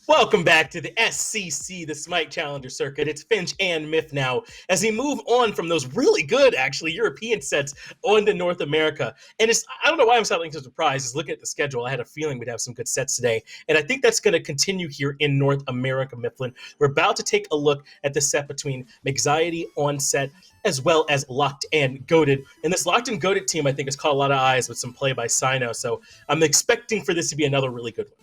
Welcome back to the SCC, the Smite Challenger Circuit. It's Finch and Myth now as we move on from those really good, actually, European sets on to North America. And I don't know why I'm sounding so surprised. Just looking at the schedule, I had a feeling we'd have some good sets today. And I think that's going to continue here in North America, Mifflin. We're about to take a look at the set between Mexiety Onset as well as Locked and Goated. And this Locked and Goated team, I think, has caught a lot of eyes with some play by Cyno. So I'm expecting for this to be another really good one.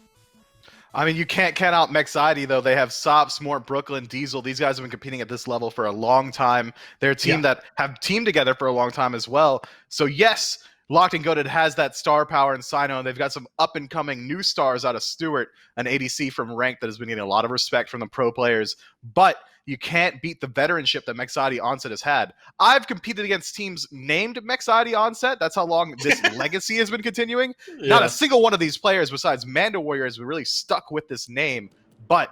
I mean, you can't count out Mexiety, though. They have Sops, Mortbklyn, Diesel. These guys have been competing at this level for a long time. They're a team that have teamed together for a long time as well. So, yes, Locked and Goated has that star power in Cyno, and they've got some up-and-coming new stars out of Ẓtuart, an ADC from Rank that has been getting a lot of respect from the pro players. But you can't beat the veteranship that Mexiety Onset has had. I've competed against teams named Mexiety Onset. That's how long this legacy has been continuing. Yeah. Not a single one of these players besides MandoWarrior has really stuck with this name, but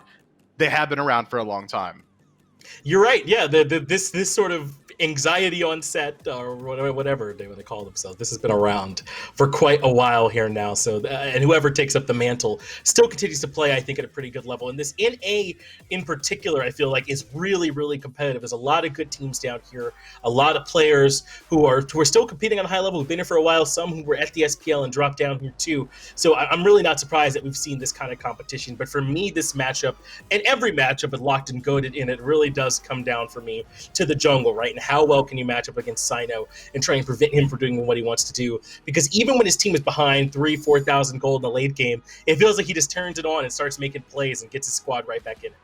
they have been around for a long time. You're right. Yeah, this sort of anxiety on set or whatever they call themselves. This has been around for quite a while here now. So, and whoever takes up the mantle still continues to play, I think, at a pretty good level. And this NA in particular, I feel like is really, really competitive. There's a lot of good teams down here, a lot of players who are still competing on a high level, who've been here for a while, some who were at the SPL and dropped down here too. So I'm really not surprised that we've seen this kind of competition. But for me, this matchup and every matchup with Locked and Goated in it really does come down for me to the jungle, right? And how well can you match up against Cyno and try and prevent him from doing what he wants to do? Because even when his team is behind 3,000-4,000 gold in the late game, it feels like he just turns it on and starts making plays and gets his squad right back in it.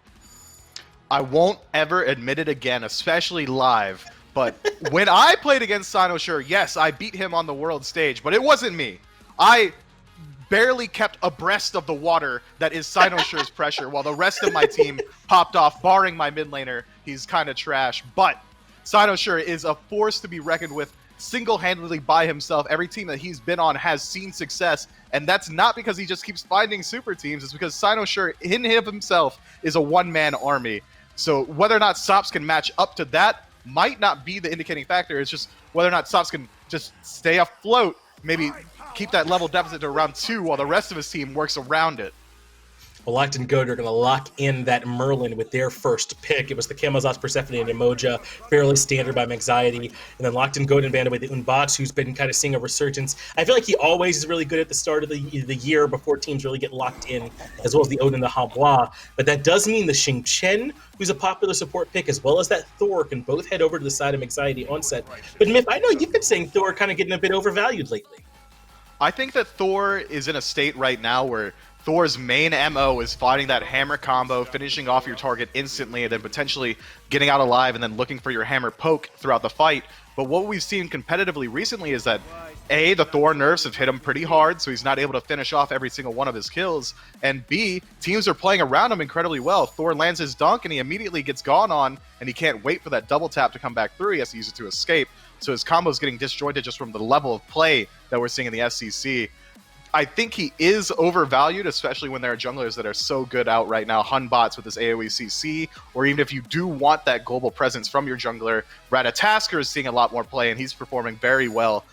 I won't ever admit it again, especially live, but when I played against Cyno, sure, yes, I beat him on the world stage, but it wasn't me. I barely kept abreast of the water that is Cynossure's pressure, while the rest of my team popped off, barring my mid laner. He's kind of trash, but Cynosure is a force to be reckoned with single-handedly by himself. Every team that he's been on has seen success, and that's not because he just keeps finding super teams. It's because Cynosure in himself is a one-man army. So whether or not Sops can match up to that might not be the indicating factor. It's just whether or not Sops can just stay afloat, maybe keep that level deficit to around 2 while the rest of his team works around it. Well, Locked and Goated are going to lock in that Merlin with their first pick. It was the Camazotz, Persephone, and Emoja, fairly standard by Mexiety. And then Locked and Goated banded with the Unbots, who's been kind of seeing a resurgence. I feel like he always is really good at the start of the year before teams really get locked in, as well as the Odin, the Hambois. But that does mean the Xing Chen, who's a popular support pick, as well as that Thor, can both head over to the side of Mexiety Onset. But Myth, I know you've been saying Thor kind of getting a bit overvalued lately. I think that Thor is in a state right now where Thor's main MO is fighting that hammer combo, finishing off your target instantly, and then potentially getting out alive and then looking for your hammer poke throughout the fight. But what we've seen competitively recently is that A, the Thor nerfs have hit him pretty hard, so he's not able to finish off every single one of his kills, and B, teams are playing around him incredibly well. Thor lands his dunk and he immediately gets gone on, and he can't wait for that double tap to come back through. He has to use it to escape. So his combo is getting disjointed just from the level of play that we're seeing in the SCC. I think he is overvalued, especially when there are junglers that are so good out right now. Hunbots with his AoE CC, or even if you do want that global presence from your jungler, Ratatasker is seeing a lot more play, and he's performing very well.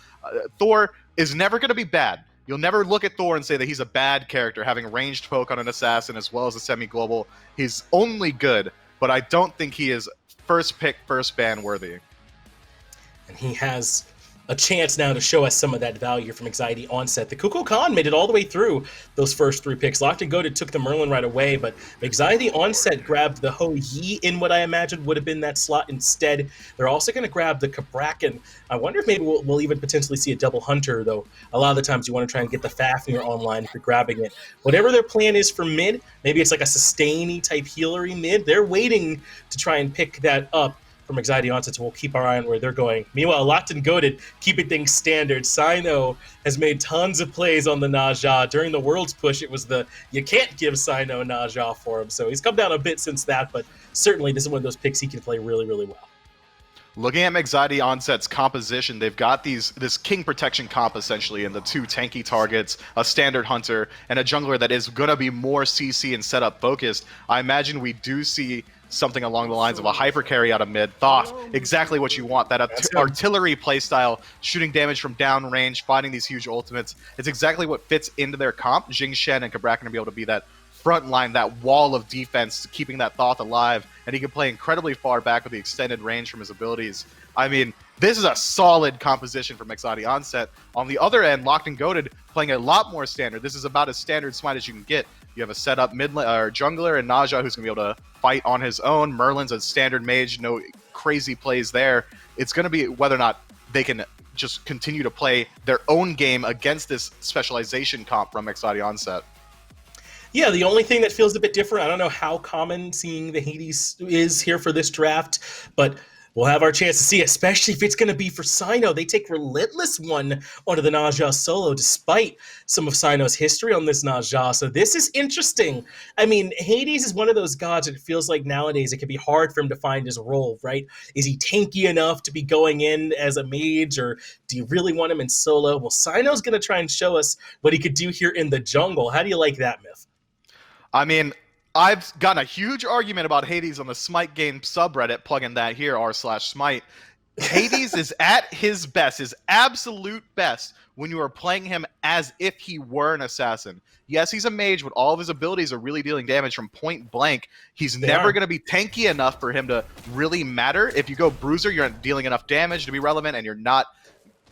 Thor is never going to be bad. You'll never look at Thor and say that he's a bad character, having ranged poke on an assassin as well as a semi-global. He's only good, but I don't think he is first pick, first ban worthy. And he has a chance now to show us some of that value from Mexiety Onset. The Kukulkan made it all the way through those first 3 picks. Locked and Goated took the Merlin right away, but Mexiety Onset grabbed the Ho Yi in what I imagine would have been that slot instead. They're also going to grab the Cabrakan. I wonder if maybe we'll even potentially see a double Hunter, though. A lot of the times you want to try and get the Fafnir online if you're grabbing it. Whatever their plan is for mid, maybe it's like a sustain-y type healery mid. They're waiting to try and pick that up from Mexiety Onset, so we'll keep our eye on where they're going. Meanwhile, Locked and Goated, keeping things standard. Cyno has made tons of plays on the Naja. During the World's Push, it was you can't give Cyno Naja for him, so he's come down a bit since that, but certainly this is one of those picks he can play really, really well. Looking at Mexiety Onset's composition, they've got this King Protection comp, essentially, and the 2 tanky targets, a standard Hunter, and a jungler that is going to be more CC and setup focused. I imagine we do see something along the lines of a hyper carry out of mid. Thoth, exactly what you want. That artillery playstyle, shooting damage from downrange, finding these huge ultimates. It's exactly what fits into their comp. Xing, Shen, and Cabrakan to be able to be that front line, that wall of defense, keeping that Thoth alive, and he can play incredibly far back with the extended range from his abilities. I mean, this is a solid composition for Mexiety Onset. On the other end, Locked and Goated playing a lot more standard. This is about as standard smite as you can get. You have a setup or jungler and Naja who's going to be able to fight on his own. Merlin's a standard mage, no crazy plays there. It's going to be whether or not they can just continue to play their own game against this specialization comp from Mexiety Onset. Yeah, the only thing that feels a bit different, I don't know how common seeing the Hades is here for this draft, but we'll have our chance to see, especially if it's going to be for Cyno. They take RelentlessOne onto the Naja solo, despite some of Cyno's history on this Naja. So this is interesting. I mean, Hades is one of those gods that it feels like nowadays it can be hard for him to find his role, right? Is he tanky enough to be going in as a mage, or do you really want him in solo? Well, Cyno's going to try and show us what he could do here in the jungle. How do you like that, Myth? I mean, I've gotten a huge argument about Hades on the Smite game subreddit, plugging that here, r/Smite. Hades is at his best, his absolute best, when you are playing him as if he were an assassin. Yes, he's a mage, but all of his abilities are really dealing damage from point blank. He's never going to be tanky enough for him to really matter. If you go Bruiser, you're not dealing enough damage to be relevant, and you're not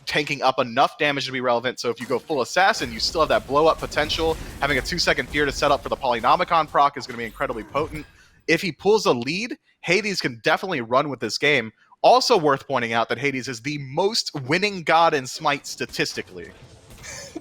tanking up enough damage to be relevant. So if you go full assassin, you still have that blow up potential. Having a 2-second fear to set up for the Polynomicon proc is going to be incredibly potent. If he pulls a lead, Hades can definitely run with this game. Also worth pointing out that Hades is the most winning god in Smite statistically.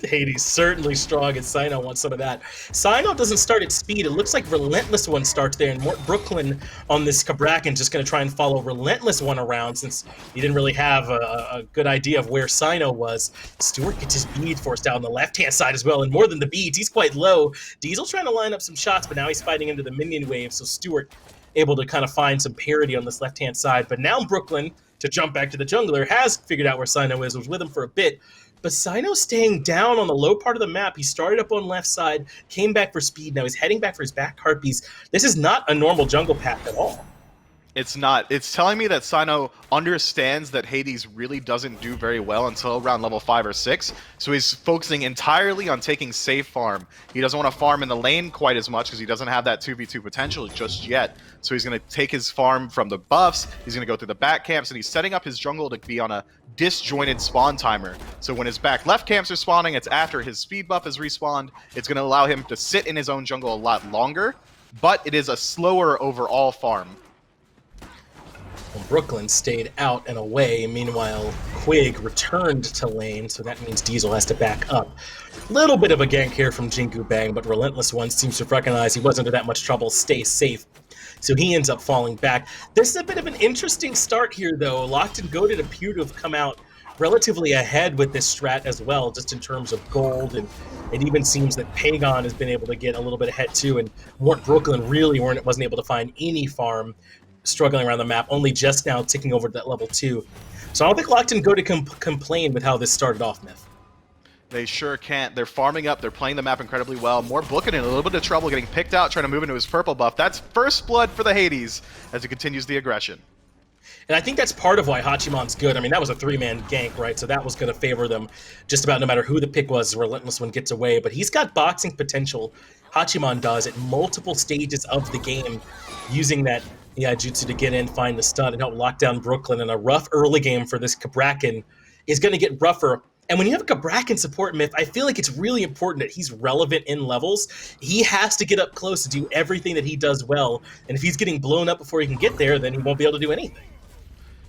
Hades certainly strong, and Cyno wants some of that. Cyno doesn't start at speed. It looks like RelentlessOne starts there, and Mortbklyn on this Cabrakan just going to try and follow RelentlessOne around, since he didn't really have a good idea of where Cyno was. Ẓtuart gets his bead forced out on the left-hand side as well, and more than the beads, he's quite low. Diesel trying to line up some shots, but now he's fighting into the minion wave, so Ẓtuart able to kind of find some parity on this left-hand side. But now Brooklyn, to jump back to the jungler, has figured out where Cyno is, was with him for a bit. But Cyno's staying down on the low part of the map. He started up on left side, came back for speed. Now he's heading back for his back harpies. This is not a normal jungle path at all. It's not. It's telling me that Cyno understands that Hades really doesn't do very well until around level 5 or 6, so he's focusing entirely on taking safe farm. He doesn't want to farm in the lane quite as much because he doesn't have that 2v2 potential just yet. So he's going to take his farm from the buffs, he's going to go through the back camps, and he's setting up his jungle to be on a disjointed spawn timer. So when his back left camps are spawning, it's after his speed buff is respawned. It's going to allow him to sit in his own jungle a lot longer, but it is a slower overall farm. Brooklyn stayed out and away. Meanwhile, Quig returned to lane, so that means Diesel has to back up. Little bit of a gank here from JinguBang, but RelentlessOne seems to recognize he wasn't in that much trouble, stay safe. So he ends up falling back. This is a bit of an interesting start here, though. Locked and Goated appear to have come out relatively ahead with this strat as well, just in terms of gold, and it even seems that Pegon has been able to get a little bit ahead too, and Mortbklyn really wasn't able to find any farm, struggling around the map, only just now ticking over to that level 2. So I don't think Locked and Goated complain with how this started off, Myth. They sure can't. They're farming up. They're playing the map incredibly well. Mortbklyn in a little bit of trouble, getting picked out, trying to move into his purple buff. That's first blood for the Hades as he continues the aggression. And I think that's part of why Hachiman's good. I mean, that was a 3-man gank, right? So that was going to favor them just about no matter who the pick was. RelentlessOne gets away, but he's got boxing potential. Hachiman does at multiple stages of the game, using that jutsu to get in, find the stun, and help lock down Brooklyn. And a rough early game for this Cabrakan is going to get rougher. And when you have a Cabrakan support, Myth, I feel like it's really important that he's relevant in levels. He has to get up close to do everything that he does well. And if he's getting blown up before he can get there, then he won't be able to do anything.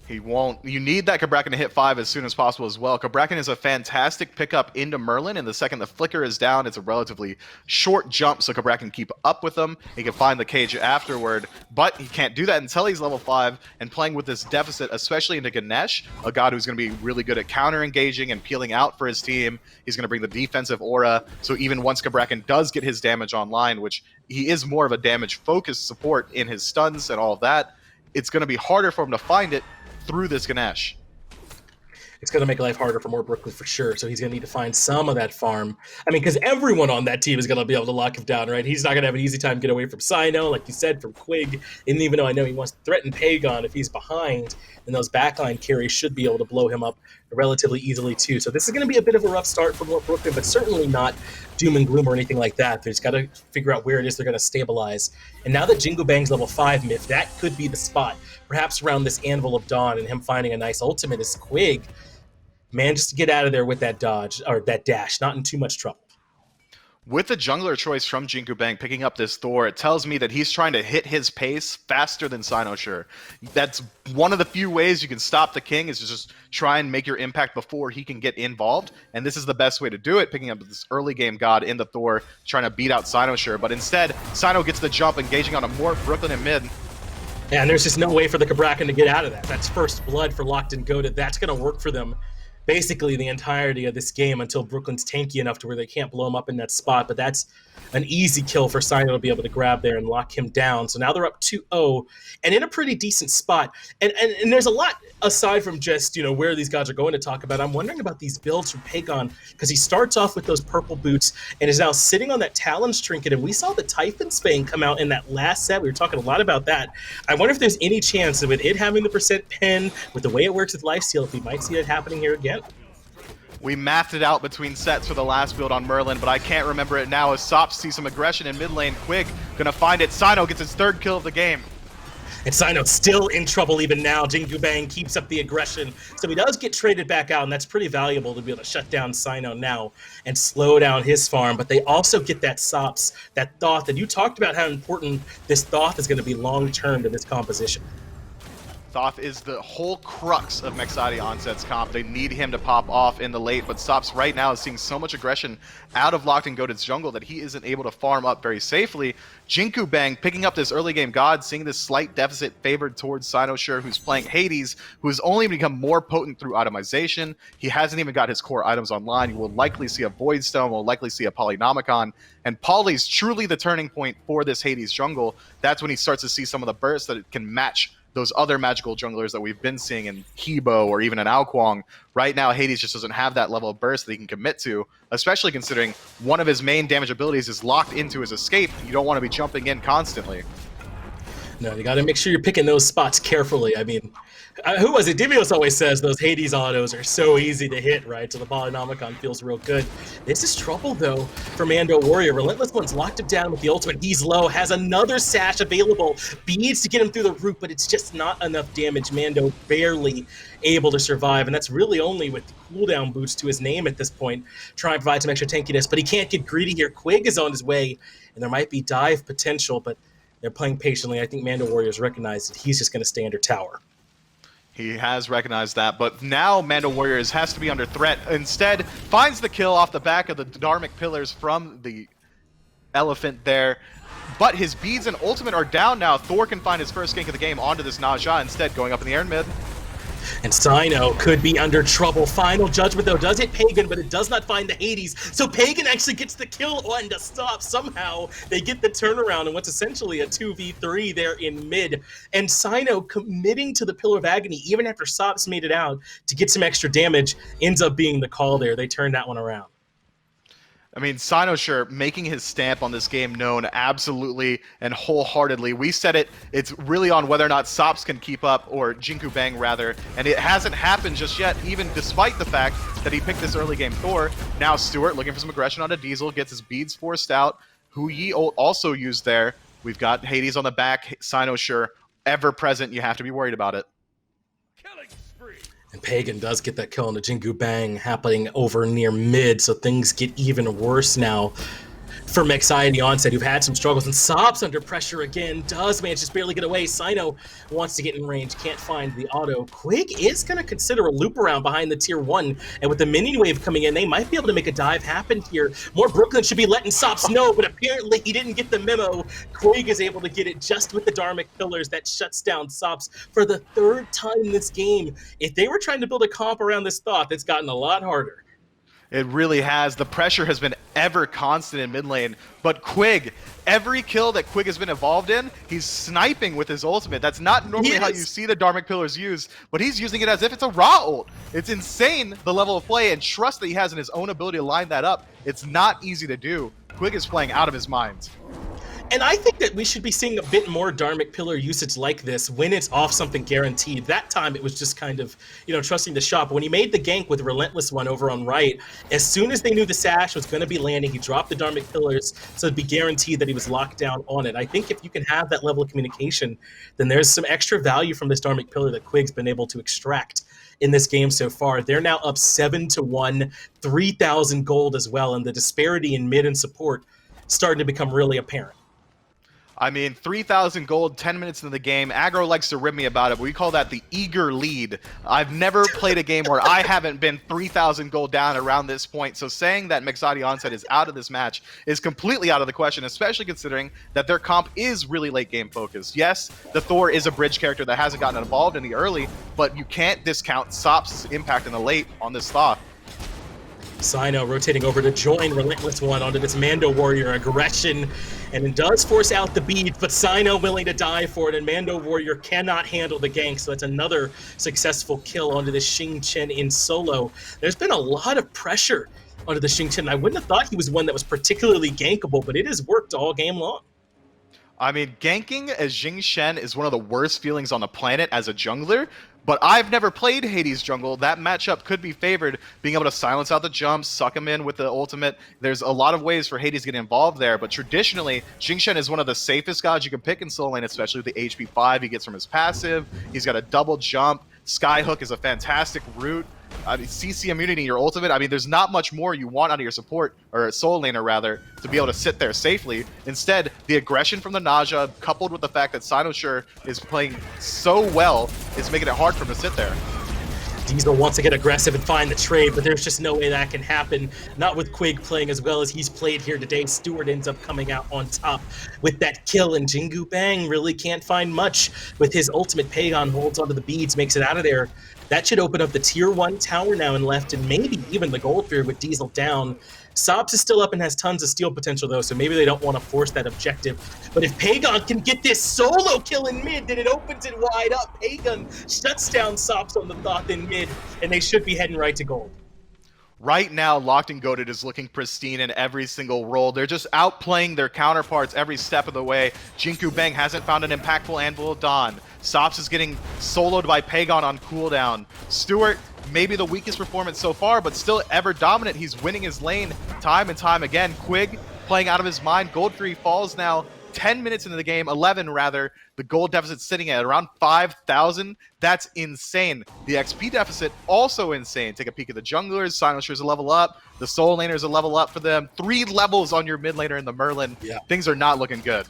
He won't. You need that Cabrakan to hit 5 as soon as possible as well. Cabrakan is a fantastic pickup into Merlin, and the second the flicker is down, it's a relatively short jump, so Cabrakan can keep up with him. He can find the cage afterward, but he can't do that until he's level 5, and playing with this deficit, especially into Ganesha, a god who's going to be really good at counter-engaging and peeling out for his team. He's going to bring the defensive aura, so even once Cabrakan does get his damage online, which he is more of a damage-focused support in his stuns and all of that, it's going to be harder for him to find it through this Ganesha. It's going to make life harder for Mortbklyn for sure, so he's going to need to find some of that farm. I mean, because everyone on that team is going to be able to lock him down, right? He's not going to have an easy time get away from Cyno, like you said, from Quig, and even though I know he wants to threaten Pegon if he's behind, then those backline carries should be able to blow him up relatively easily too. So this is going to be a bit of a rough start for Mortbklyn, but certainly not doom and gloom or anything like that. They just got to figure out where it is they're going to stabilize. And now that JinguBang's level 5 myth, that could be the spot. Perhaps around this Anvil of Dawn and him finding a nice ultimate is Quig. Manages to get out of there with that dodge, or that dash, not in too much trouble. With the jungler choice from JinguBang picking up this Thor, it tells me that he's trying to hit his pace faster than Cyno. That's one of the few ways you can stop the king, is to just try and make your impact before he can get involved. And this is the best way to do it, picking up this early game god in the Thor, trying to beat out Cyno. But instead, Cyno gets the jump, engaging on a Mortbklyn in mid. Yeah, and there's just no way for the Cabrakan to get out of that. That's first blood for Locked and Goaded. That's going to work for them basically the entirety of this game until Brooklyn's tanky enough to where they can't blow him up in that spot. But that's an easy kill for Cyno to be able to grab there and lock him down. So now they're up 2-0 and in a pretty decent spot. And there's a lot aside from just, where these guys are going to talk about. I'm wondering about these builds from Pegon, because he starts off with those purple boots and is now sitting on that Talon's trinket. And we saw the Typhon Spang come out in that last set. We were talking a lot about that. I wonder if there's any chance that with it having the percent pen, with the way it works with lifesteal, if we might see it happening here again. We mathed it out between sets for the last build on Merlin, but I can't remember it now as Sops sees some aggression in mid lane. Quig gonna find it. Cyno gets his 3rd kill of the game. And Cyno's still in trouble even now. JinguBang keeps up the aggression. So he does get traded back out, and that's pretty valuable to be able to shut down Cyno now and slow down his farm. But they also get that Sops, that Thoth, and you talked about how important this Thoth is going to be long-term to this composition. Thoth is the whole crux of Mexiety Onset's comp. They need him to pop off in the late, but Sops right now is seeing so much aggression out of Locked and Goated's jungle that he isn't able to farm up very safely. JinguBang picking up this early game god, seeing this slight deficit favored towards Cyno, who's playing Hades, who has only become more potent through itemization. He hasn't even got his core items online. You will likely see a Void Stone, will likely see a Polynomicon, and Poly's truly the turning point for this Hades jungle. That's when he starts to see some of the bursts that it can match those other magical junglers that we've been seeing in Hebo or even in Aokwang. Right now, Hades just doesn't have that level of burst that he can commit to, especially considering one of his main damage abilities is locked into his escape. You don't want to be jumping in constantly. No, you got to make sure you're picking those spots carefully. I mean, who was it? Divios always says those Hades autos are so easy to hit, right? So the Polynomicon feels real good. This is trouble, though, for MandoWarrior. RelentlessOne's locked him down with the ultimate. He's low, has another sash available. Beads to get him through the root, but it's just not enough damage. Mando barely able to survive, and that's really only with cooldown boots to his name at this point, trying to provide some extra tankiness, but he can't get greedy here. Quig is on his way, and there might be dive potential, but they're playing patiently. I think MandoWarrior's recognized that he's just going to stay under tower. He has recognized that, but now MandoWarrior has to be under threat. Instead, finds the kill off the back of the Dharmic Pillars from the elephant there. But his beads and ultimate are down now. Thor can find his first gank of the game onto this Naja, instead going up in the air in mid. And Cyno could be under trouble. Final Judgment, though, does hit Pegon, but it does not find the Hades. So Pegon actually gets the kill on to stop. Somehow they get the turnaround and what's essentially a 2v3 there in mid. And Cyno committing to the Pillar of Agony, even after Sops made it out to get some extra damage, ends up being the call there. They turned that one around. I mean, Cyno making his stamp on this game known absolutely and wholeheartedly. We said it's really on whether or not Sops can keep up, or JinguBang rather, and it hasn't happened just yet, even despite the fact that he picked this early game Thor. Now Ẓtuart looking for some aggression onto Diesel, gets his beads forced out, who he also used there. We've got Hades on the back, Cyno ever present, you have to be worried about it. And Pegon does get that kill on the JinguBang happening over near mid, so things get even worse now for Mexiety Onset, who've had some struggles. And Sops under pressure again, does manage to barely get away. Cyno wants to get in range, can't find the auto. Quig is going to consider a loop around behind the tier 1, and with the minion wave coming in, they might be able to make a dive happen here. Mortbklyn should be letting Sops know, but apparently he didn't get the memo. Quig is able to get it just with the Dharmic Pillars that shuts down Sops for the 3rd time this game. If they were trying to build a comp around this Thoth, it's gotten a lot harder. It really has. The pressure has been ever constant in mid lane. But Quig, every kill that Quig has been involved in, he's sniping with his ultimate. That's not normally how you see the Dharmic Pillars used, but he's using it as if it's a raw ult. It's insane, the level of play and trust that he has in his own ability to line that up. It's not easy to do. Quig is playing out of his mind. And I think that we should be seeing a bit more Dharmic Pillar usage like this when it's off something guaranteed. That time it was just kind of, trusting the shot. But when he made the gank with RelentlessOne over on right, as soon as they knew the Sash was going to be landing, he dropped the Dharmic Pillars so it'd be guaranteed that he was locked down on it. I think if you can have that level of communication, then there's some extra value from this Dharmic Pillar that Quig's been able to extract in this game so far. They're now up 7-1, 3,000 gold as well, and the disparity in mid and support starting to become really apparent. I mean, 3,000 gold, 10 minutes into the game. Aggro likes to rib me about it, but we call that the eager lead. I've never played a game where I haven't been 3,000 gold down around this point, so saying that Mexiety Onset is out of this match is completely out of the question, especially considering that their comp is really late game focused. Yes, the Thor is a bridge character that hasn't gotten involved in the early, but you can't discount Sops' impact in the late on this Thoth. Cyno rotating over to join RelentlessOne onto this MandoWarrior aggression, and it does force out the beat, but Cyno willing to die for it, and MandoWarrior cannot handle the gank, so that's another successful kill onto the Xing Chen in solo. There's been a lot of pressure onto the Xing Chen. I wouldn't have thought he was one that was particularly gankable, but it has worked all game long. I mean, ganking as Xing Shen is one of the worst feelings on the planet as a jungler, but I've never played Hades jungle. That matchup could be favored, being able to silence out the jumps, suck him in with the ultimate. There's a lot of ways for Hades to get involved there, but traditionally, Xing Shen is one of the safest gods you can pick in solo lane, especially with the HP 5 he gets from his passive. He's got a double jump. Skyhook is a fantastic route. CC immunity, your ultimate. I mean, there's not much more you want out of your support, or solo laner rather, to be able to sit there safely. Instead, the aggression from the nausea, coupled with the fact that Cyno is playing so well, is making it hard for him to sit there. Diesel wants to get aggressive and find the trade, but there's just no way that can happen. Not with Quig playing as well as he's played here today. Ẓtuart ends up coming out on top with that kill, and JinguBang really can't find much with his ultimate. Pegon holds onto the beads, makes it out of there. That should open up the tier 1 tower now and left, and maybe even the gold fear with Diesel down. Sops is still up and has tons of steal potential though, so maybe they don't want to force that objective. But if Pegon can get this solo kill in mid, then it opens it wide up. Pegon shuts down Sops on the Thoth in mid, and they should be heading right to gold. Right now, Locked and Goated is looking pristine in every single role. They're just outplaying their counterparts every step of the way. JinguBang hasn't found an impactful Anvil of Dawn. Sops is getting soloed by Pegon on cooldown. Ẓtuart, maybe the weakest performance so far, but still ever dominant. He's winning his lane time and time again. Quig playing out of his mind. Gold 3 falls now. 10 minutes into the game, 11 rather. The gold deficit sitting at around 5,000. That's insane. The XP deficit also insane. Take a peek at the junglers. Silencer's a level up. The soul laner's a level up for them. 3 levels on your mid laner in the Merlin. Yeah. Things are not looking good.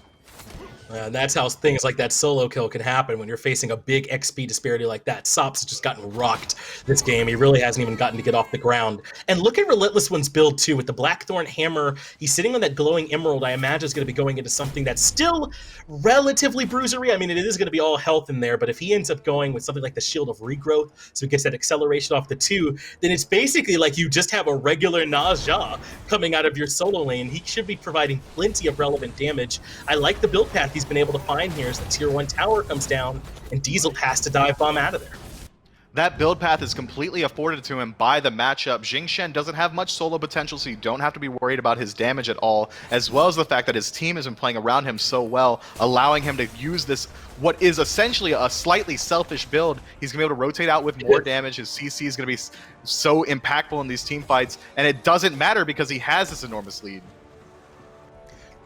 And that's how things like that solo kill can happen when you're facing a big XP disparity like that. Sops has just gotten rocked this game. He really hasn't even gotten to get off the ground. And look at RelentlessOne's build too. With the Blackthorn Hammer, he's sitting on that glowing emerald. I imagine is going to be going into something that's still relatively bruisery. I mean, it is going to be all health in there, but if he ends up going with something like the Shield of Regrowth, so he gets that acceleration off the 2, then it's basically like you just have a regular Naja coming out of your solo lane. He should be providing plenty of relevant damage. I like the build path he's been able to find here as the tier 1 tower comes down and Diesel has to dive bomb out of there. That build path is completely afforded to him by the matchup. Xing Shen doesn't have much solo potential, so you don't have to be worried about his damage at all, as well as the fact that his team has been playing around him so well, allowing him to use this, what is essentially a slightly selfish build. He's going to be able to rotate out with more damage. His CC is going to be so impactful in these team fights, and it doesn't matter because he has this enormous lead.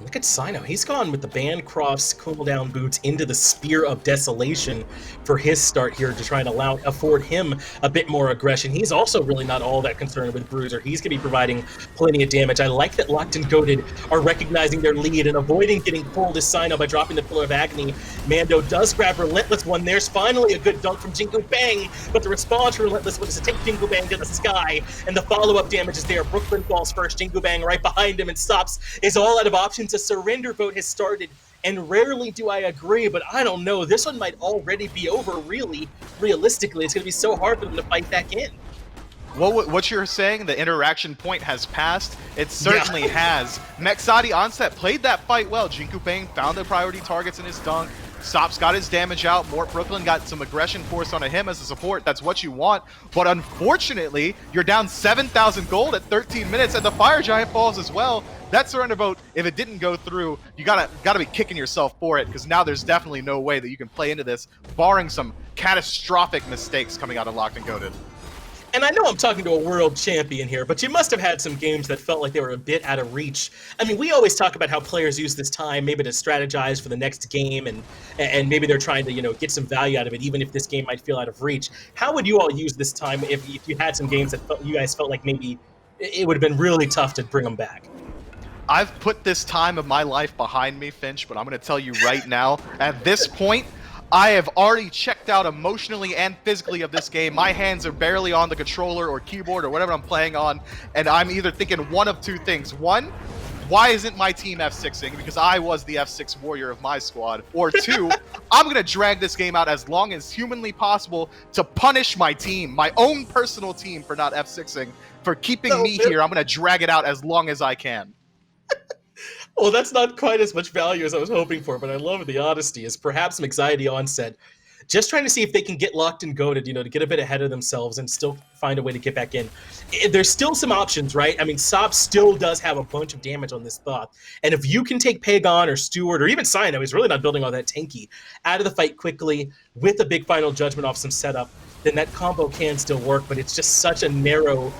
Look at Cyno. He's gone with the Bancroft's cooldown boots into the Spear of Desolation for his start here to try and afford him a bit more aggression. He's also really not all that concerned with Bruiser. He's going to be providing plenty of damage. I like that Locked and Goated are recognizing their lead and avoiding getting pulled as Cyno by dropping the Pillar of Agony. Mando does grab RelentlessOne. There's finally a good dunk from JinguBang, but the response from RelentlessOne is to take JinguBang to the sky, and the follow-up damage is there. Brooklyn falls first, JinguBang right behind him, and Sops is all out of options. A surrender vote has started, and rarely do I agree, but I don't know. This one might already be over, really. Realistically, it's going to be so hard for them to fight back in. What you're saying, the interaction point has passed? It certainly has. Mexiety Onset played that fight well. JinguBang found the priority targets in his dunk. Sops got his damage out. Mortbklyn got some aggression forced onto him as a support. That's what you want. But unfortunately, you're down 7,000 gold at 13 minutes, and the Fire Giant falls as well. That surrender vote, if it didn't go through, you gotta be kicking yourself for it, because now there's definitely no way that you can play into this, barring some catastrophic mistakes coming out of Locked and Goated. And I know I'm talking to a world champion here, but you must have had some games that felt like they were a bit out of reach. I mean, we always talk about how players use this time maybe to strategize for the next game, and maybe they're trying to, get some value out of it, even if this game might feel out of reach. How would you all use this time if you had some games that you guys felt like maybe it would have been really tough to bring them back? I've put this time of my life behind me, Finch, but I'm going to tell you right now, at this point, I have already checked out emotionally and physically of this game. My hands are barely on the controller or keyboard or whatever I'm playing on, and I'm either thinking one of two things. One, why isn't my team F6ing? Because I was the F6 warrior of my squad. Or two, I'm going to drag this game out as long as humanly possible to punish my team, my own personal team, for not F6ing, for keeping me here. I'm going to drag it out as long as I can. Well, that's not quite as much value as I was hoping for, but I love the honesty. Is perhaps Mexiety Onset just trying to see if they can get locked and goaded, to get a bit ahead of themselves and still find a way to get back in. There's still some options, right? I mean, Sops still does have a bunch of damage on this Thoth. And if you can take Pegon or Ẓtuart or even Cyno, he's really not building all that tanky, out of the fight quickly with a big final judgment off some setup, then that combo can still work, but it's just such a narrow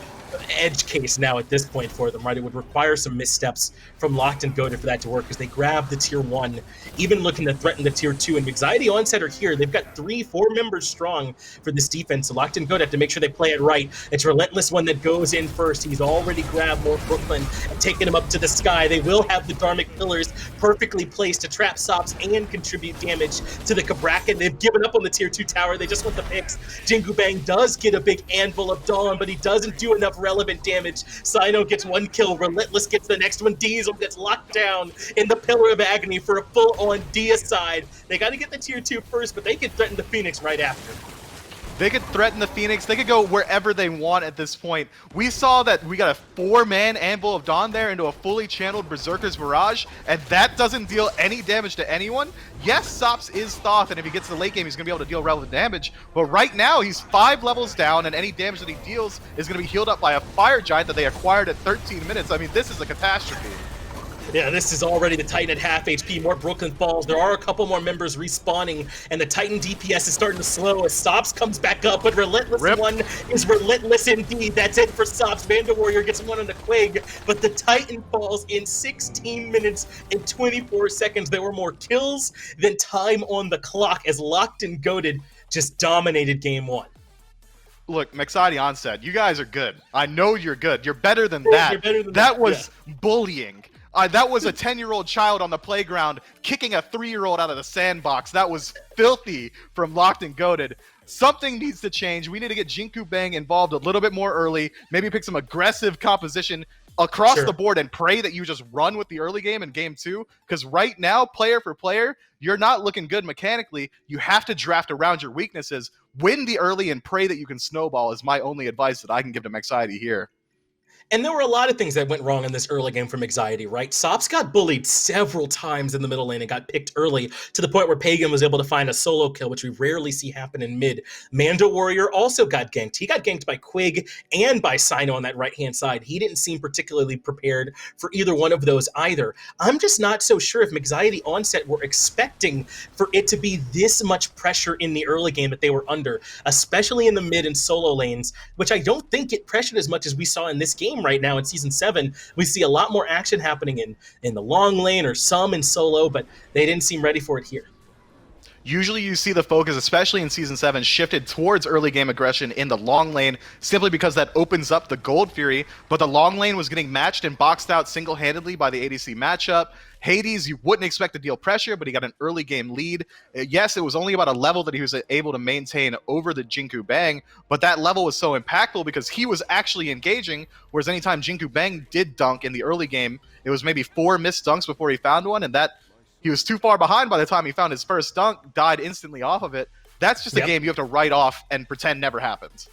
edge case now at this point for them, right? It would require some missteps from Locked and Goated for that to work, because they grab the tier 1, even looking to threaten the tier 2, and Mexiety Onset are here. They've got 3-4 members strong for this defense, so Locked and Goated have to make sure they play it right. It's RelentlessOne that goes in first. He's already grabbed Mortbklyn and taken him up to the sky. They will have the Dharmic Pillars perfectly placed to trap Sops and contribute damage to the Cabrakan. They've given up on the tier 2 tower. They just want the picks. JinguBang does get a big Anvil of Dawn, but he doesn't do enough relevant damage. Cyno gets 1 kill. Relentless gets the next one. Diesel gets locked down in the Pillar of Agony for a full-on deicide. They got to get the tier 2 first, but they can threaten the Phoenix right after. They could threaten the Phoenix. They could go wherever they want at this point. We saw that we got a 4-man Anvil of Dawn there into a fully channeled Berserker's Barrage, and that doesn't deal any damage to anyone. Yes, Sops is Thoth, and if he gets to the late game, he's going to be able to deal relevant damage. But right now, he's 5 levels down, and any damage that he deals is going to be healed up by a Fire Giant that they acquired at 13 minutes. I mean, this is a catastrophe. Yeah, this is already the Titan at half HP. Mortbklyn falls. There are a couple more members respawning, and the Titan DPS is starting to slow as Sops comes back up, but RelentlessOne is relentless indeed. That's it for Sops. MandoWarrior gets one on the Quig, but the Titan falls in 16 minutes and 24 seconds. There were more kills than time on the clock as Locked and Goated just dominated game 1. Look, Mexiety Onset, you guys are good. I know you're good. You're better than that. You're better than that was bullying. That was a 10-year-old child on the playground kicking a 3-year-old out of the sandbox. That was filthy from Locked and Goated. Something needs to change. We need to get JinguBang involved a little bit more early. Maybe pick some aggressive composition across the board and pray that you just run with the early game in game 2. Because right now, player for player, you're not looking good mechanically. You have to draft around your weaknesses. Win the early and pray that you can snowball is my only advice that I can give to Mexiety here. And there were a lot of things that went wrong in this early game for Mexiety, right? Sops got bullied several times in the middle lane and got picked early to the point where Pegon was able to find a solo kill, which we rarely see happen in mid. MandoWarrior also got ganked. He got ganked by Quig and by Cyno on that right-hand side. He didn't seem particularly prepared for either one of those either. I'm just not so sure if Mexiety Onset were expecting for it to be this much pressure in the early game that they were under, especially in the mid and solo lanes, which I don't think get pressured as much as we saw in this game right now in Season 7. We see a lot more action happening in the long lane or some in solo, but they didn't seem ready for it here. Usually you see the focus, especially in Season 7, shifted towards early game aggression in the long lane, simply because that opens up the Gold Fury, but the long lane was getting matched and boxed out single-handedly by the ADC matchup. Hades, you wouldn't expect to deal pressure, but he got an early game lead. Yes, it was only about a level that he was able to maintain over the JinguBang, but that level was so impactful because he was actually engaging, whereas anytime JinguBang did dunk in the early game, it was maybe 4 missed dunks before he found one, and that he was too far behind by the time he found his first dunk, died instantly off of it. That's just a game you have to write off and pretend never happened.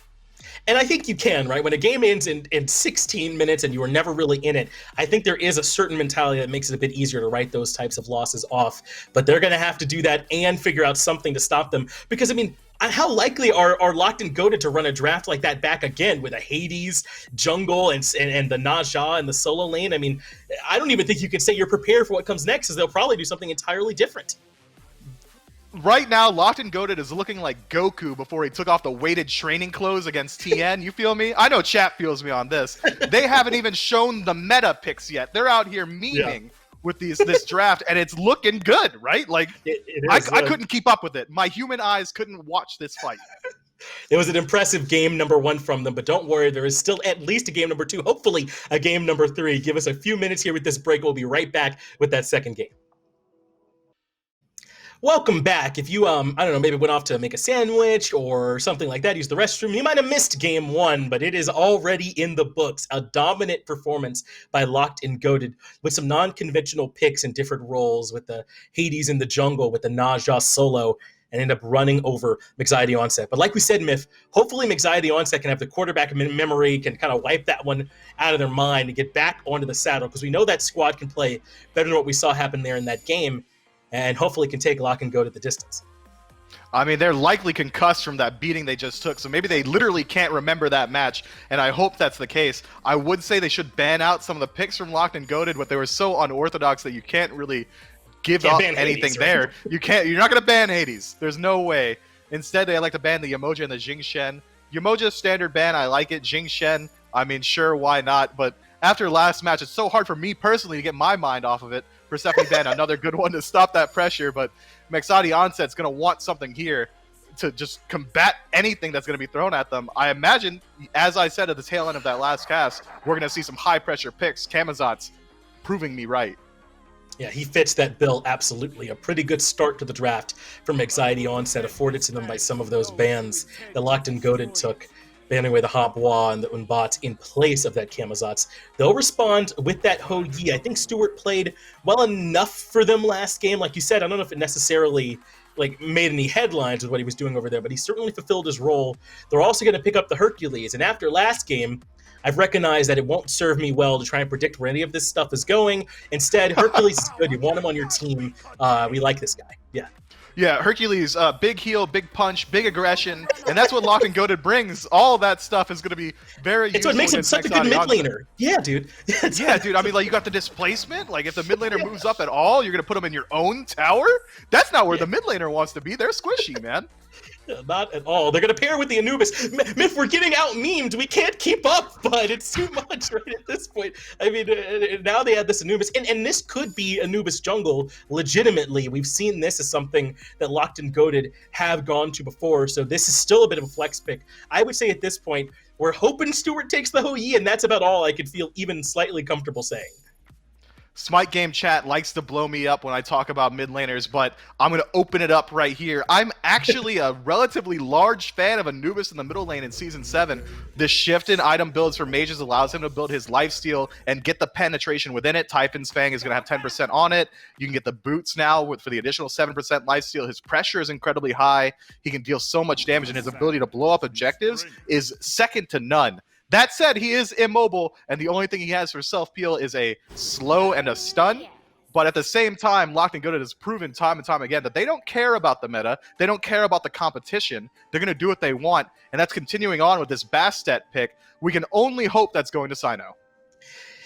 And I think you can, right? When a game ends in 16 minutes and you are never really in it, I think there is a certain mentality that makes it a bit easier to write those types of losses off. But they're going to have to do that and figure out something to stop them. Because, I mean, how likely are Locked and Goated to run a draft like that back again with a Hades, jungle, and the Naja and the solo lane? I mean, I don't even think you can say you're prepared for what comes next, because they'll probably do something entirely different. Right now, Locked and Goated is looking like Goku before he took off the weighted training clothes against Tian. You feel me? I know chat feels me on this. They haven't even shown the meta picks yet. They're out here memeing with this draft, and it's looking good, right? Like, it is, I couldn't keep up with it. My human eyes couldn't watch this fight. It was an impressive game number 1 from them, but don't worry, there is still at least a game number 2, hopefully a game number 3. Give us a few minutes here with this break. We'll be right back with that second game. Welcome back. If you, I don't know, maybe went off to make a sandwich or something like that, use the restroom, you might have missed game 1, but it is already in the books. A dominant performance by Locked and Goated with some non-conventional picks in different roles, with the Hades in the jungle, with the Naja solo, and end up running over Mexiety Onset. But like we said, Myth, hopefully Mexiety Onset can have the quarterback memory, can kind of wipe that one out of their mind and get back onto the saddle, because we know that squad can play better than what we saw happen there in that game, and hopefully can take Lock and Go to the distance. I mean, they're likely concussed from that beating they just took, so maybe they literally can't remember that match, and I hope that's the case. I would say they should ban out some of the picks from Locked and Goated, but they were so unorthodox that you can't really give up anything Hades, there. Right? You're not going to ban Hades. There's no way. Instead, they like to ban the Yemoja and the Xing. Yemoja standard ban, I like it. Xing, I mean, sure, why not? But after last match, it's so hard for me personally to get my mind off of it. Persephone ban, another good one to stop that pressure, but Mexiety Onset's going to want something here to just combat anything that's going to be thrown at them. I imagine, as I said at the tail end of that last cast, we're going to see some high-pressure picks. Camazotz proving me right. Yeah, he fits that bill absolutely. A pretty good start to the draft from Mexiety Onset, afforded to them by some of those bans that Locked and Goated took, banning away the Hopwa and the Unbots in place of that Camazotz. They'll respond with that Ho Yi. I think Țtuart played well enough for them last game. Like you said, I don't know if it necessarily made any headlines with what he was doing over there, but he certainly fulfilled his role. They're also going to pick up the Hercules, and after last game, I've recognized that it won't serve me well to try and predict where any of this stuff is going. Instead, Hercules is good. You want him on your team. We like this guy. Yeah. Yeah, Hercules, big heal, big punch, big aggression, and that's what Locked and Goated brings. All that stuff is going to be very useful. It's what makes him such a good mid laner. Yeah, dude. Yeah, dude. I mean, like, you got the displacement. Like, if the mid laner moves up at all, you're going to put him in your own tower? That's not where the mid laner wants to be. They're squishy, man. Not at all. They're going to pair with the Anubis. Myth, we're getting out memed. We can't keep up, but it's too much right at this point. I mean, now they have this Anubis, and this could be Anubis jungle legitimately. We've seen this as something that Locked and Goated have gone to before, so this is still a bit of a flex pick. I would say at this point, we're hoping Țtuart takes the Ho Yi, and that's about all I could feel even slightly comfortable saying. Smite Game chat likes to blow me up when I talk about mid laners, but I'm going to open it up right here. I'm actually a relatively large fan of Anubis in the middle lane in Season 7. The shift in item builds for mages allows him to build his lifesteal and get the penetration within it. Typhon's Fang is going to have 10% on it. You can get the boots now for the additional 7% lifesteal. His pressure is incredibly high. He can deal so much damage, and his ability to blow up objectives is second to none. That said, he is immobile, and the only thing he has for self-peel is a slow and a stun. But at the same time, Locked and Goated has proven time and time again that they don't care about the meta. They don't care about the competition. They're going to do what they want, and that's continuing on with this Bastet pick. We can only hope that's going to Cyno.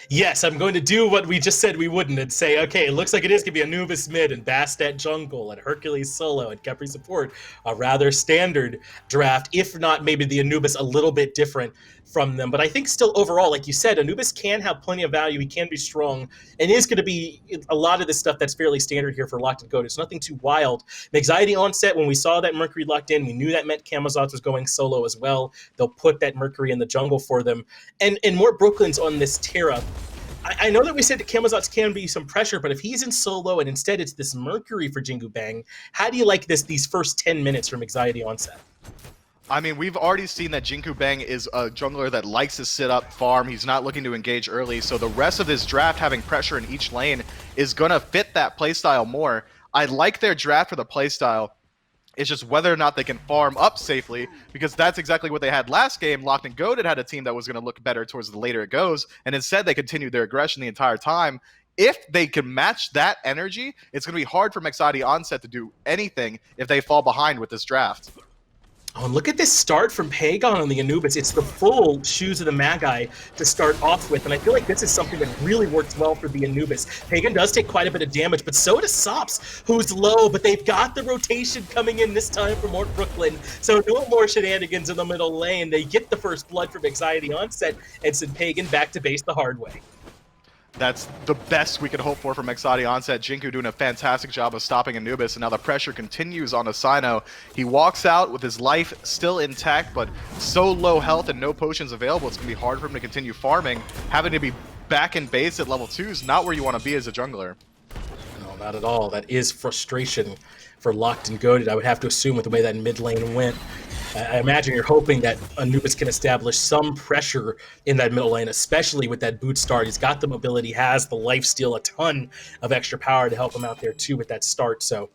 Yes, I'm going to do what we just said we wouldn't and say, okay, it looks like it is going to be Anubis mid and Bastet jungle and Hercules solo and Khepri support. A rather standard draft, if not maybe the Anubis a little bit different from them. But I think still overall, like you said, Anubis can have plenty of value. He can be strong and is going to be a lot of this stuff that's fairly standard here for Locked and Goated. It's nothing too wild. Mexiety Onset, when we saw that Mercury locked in, we knew that meant Camazotz was going solo as well. They'll put that Mercury in the jungle for them. And Mortbklyn's on this Terra. I know that we said that Camazotz can be some pressure, but if he's in solo and instead it's this Mercury for JinguBang, how do you like these first 10 minutes from Mexiety Onset? I mean, we've already seen that JinguBang is a jungler that likes to sit up, farm. He's not looking to engage early, so the rest of his draft having pressure in each lane is going to fit that playstyle more. I like their draft for the playstyle. It's just whether or not they can farm up safely, because that's exactly what they had last game. Locked and Goated had a team that was going to look better towards the later it goes, and instead they continued their aggression the entire time. If they can match that energy, it's going to be hard for Mexiety Onset to do anything if they fall behind with this draft. Oh, and look at this start from Pegon on the Anubis. It's the full Shoes of the Magi to start off with, and I feel like this is something that really works well for the Anubis. Pegon does take quite a bit of damage, but so does Sops, who's low, but they've got the rotation coming in this time from Mortbklyn, so no more shenanigans in the middle lane. They get the first blood from Mexiety Onset and send Pegon back to base the hard way. That's the best we could hope for from Mexiety Onset. Jingu doing a fantastic job of stopping Anubis, and now the pressure continues on Cyno. He walks out with his life still intact, but so low health and no potions available, it's going to be hard for him to continue farming. Having to be back in base at level 2 is not where you want to be as a jungler. No, not at all. That is frustration for Locked and Goated, I would have to assume, with the way that mid lane went. I imagine you're hoping that Anubis can establish some pressure in that middle lane, especially with that boot start. He's got the mobility, has the lifesteal, a ton of extra power to help him out there too with that start. So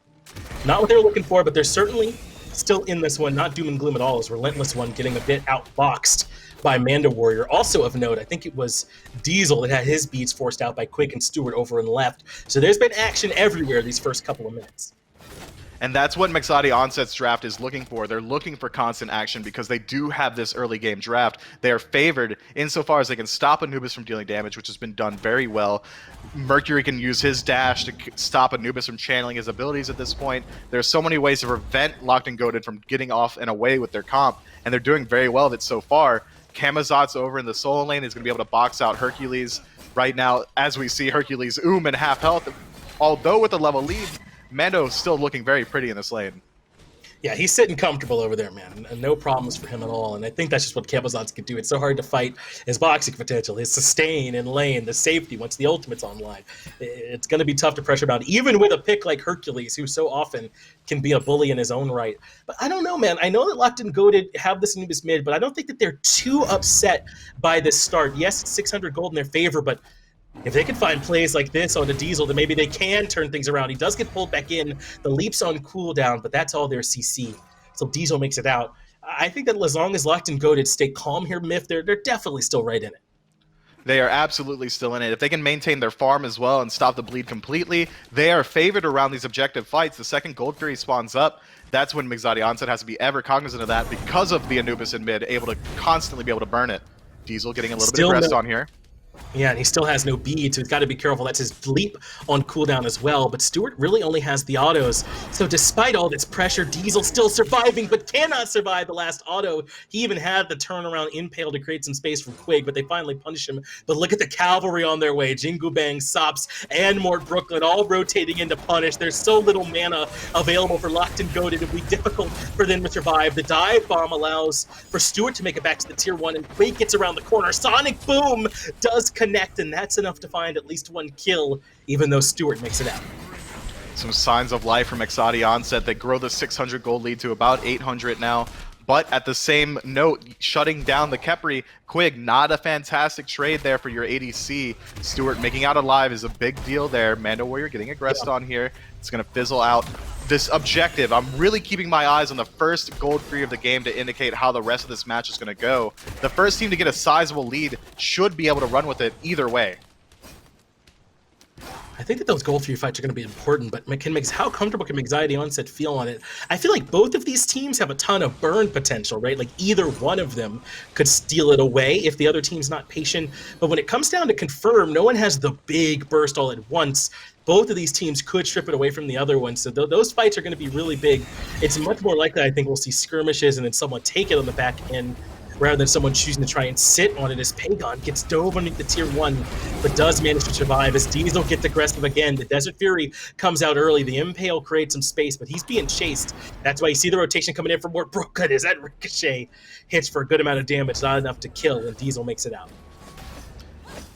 not what they're looking for, but they're certainly still in this one. Not doom and gloom at all, as RelentlessOne getting a bit outboxed by MandoWarrior. Also of note, I think it was Diesel that had his beats forced out by Quig and Ẓtuart over and left. So there's been action everywhere these first couple of minutes. And that's what Mexiety Onset's draft is looking for. They're looking for constant action because they do have this early game draft. They are favored insofar as they can stop Anubis from dealing damage, which has been done very well. Mercury can use his dash to stop Anubis from channeling his abilities at this point. There's so many ways to prevent Locked and Goated from getting off and away with their comp, and they're doing very well with it so far. Camazotz over in the solo lane is going to be able to box out Hercules. Right now, as we see, Hercules and half health, although with a level lead, Mando's still looking very pretty in this lane. Yeah, he's sitting comfortable over there, man. And no problems for him at all. And I think that's just what Camazotz can do. It's so hard to fight his boxing potential, his sustain in lane, the safety once the ultimate's online. It's going to be tough to pressure him out, even with a pick like Hercules, who so often can be a bully in his own right. But I don't know, man. I know that Locked and Goated have this Anubis mid, but I don't think that they're too upset by this start. Yes, it's 600 gold in their favor, but if they can find plays like this on the Diesel, then maybe they can turn things around. He does get pulled back in. The leap's on cooldown, but that's all their CC. So Diesel makes it out. I think that as long as Locked and Goated stay calm here, Myth, they're definitely still right in it. They are absolutely still in it. If they can maintain their farm as well and stop the bleed completely, they are favored around these objective fights. The second Gold Fury spawns up, that's when Mexiety Onset has to be ever cognizant of that because of the Anubis in mid, able to constantly be able to burn it. Diesel getting a little bit of rest on here. Yeah, and he still has no bead, so he's got to be careful. That's his leap on cooldown as well, but Ẓtuart really only has the autos. So despite all this pressure, Diesel still surviving, but cannot survive the last auto. He even had the turnaround impale to create some space for Quig, but they finally punish him. But look at the cavalry on their way. JinguBang, Sops, and Mortbklyn all rotating in to punish. There's so little mana available for Locked and Goated. It'll be difficult for them to survive. The dive bomb allows for Ẓtuart to make it back to the tier 1, and Quig gets around the corner. Sonic Boom does connect, and that's enough to find at least one kill, even though Ẓtuart makes it out. Some signs of life from Mexiety Onset. They grow the 600 gold lead to about 800 now. But at the same note, shutting down the Khepri, Quig, not a fantastic trade there for your ADC. Ẓtuart making out alive is a big deal there. MandoWarrior getting aggressed on here. It's going to fizzle out. This objective, I'm really keeping my eyes on the first gold free of the game to indicate how the rest of this match is going to go. The first team to get a sizable lead should be able to run with it either way. I think that those gold free fights are going to be important, but how comfortable can Mexiety Onset feel on it? I feel like both of these teams have a ton of burn potential, right? Like either one of them could steal it away if the other team's not patient. But when it comes down to confirm, no one has the big burst all at once. Both of these teams could strip it away from the other one, so those fights are going to be really big. It's much more likely, I think, we'll see skirmishes and then someone take it on the back end rather than someone choosing to try and sit on it, as Pegon gets dove underneath the tier 1, but does manage to survive as Diesel gets aggressive again. The Desert Fury comes out early. The Impale creates some space, but he's being chased. That's why you see the rotation coming in for Mortbklyn as that Ricochet hits for a good amount of damage, not enough to kill, and Diesel makes it out.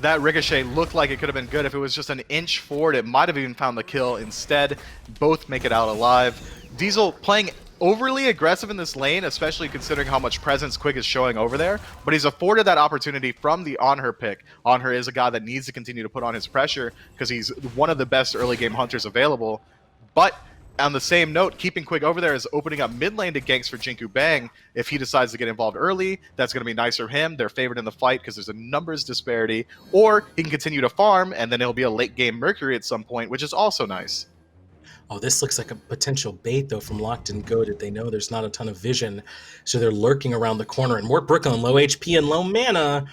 That Ricochet looked like it could have been good. If it was just an inch forward, it might have even found the kill. Instead, both make it out alive. Diesel playing overly aggressive in this lane, especially considering how much presence Quig is showing over there, but he's afforded that opportunity from the Anhur pick. Anhur is a guy that needs to continue to put on his pressure because he's one of the best early game hunters available, but on the same note, keeping Quig over there is opening up mid lane to ganks for JinguBang. If he decides to get involved early, that's going to be nice for him. They're favored in the fight because there's a numbers disparity. Or he can continue to farm, and then it'll be a late game Mercury at some point, which is also nice. Oh, this looks like a potential bait, though, from Locked and Goaded. They know there's not a ton of vision, so they're lurking around the corner. And Mortbklyn, low HP and low mana,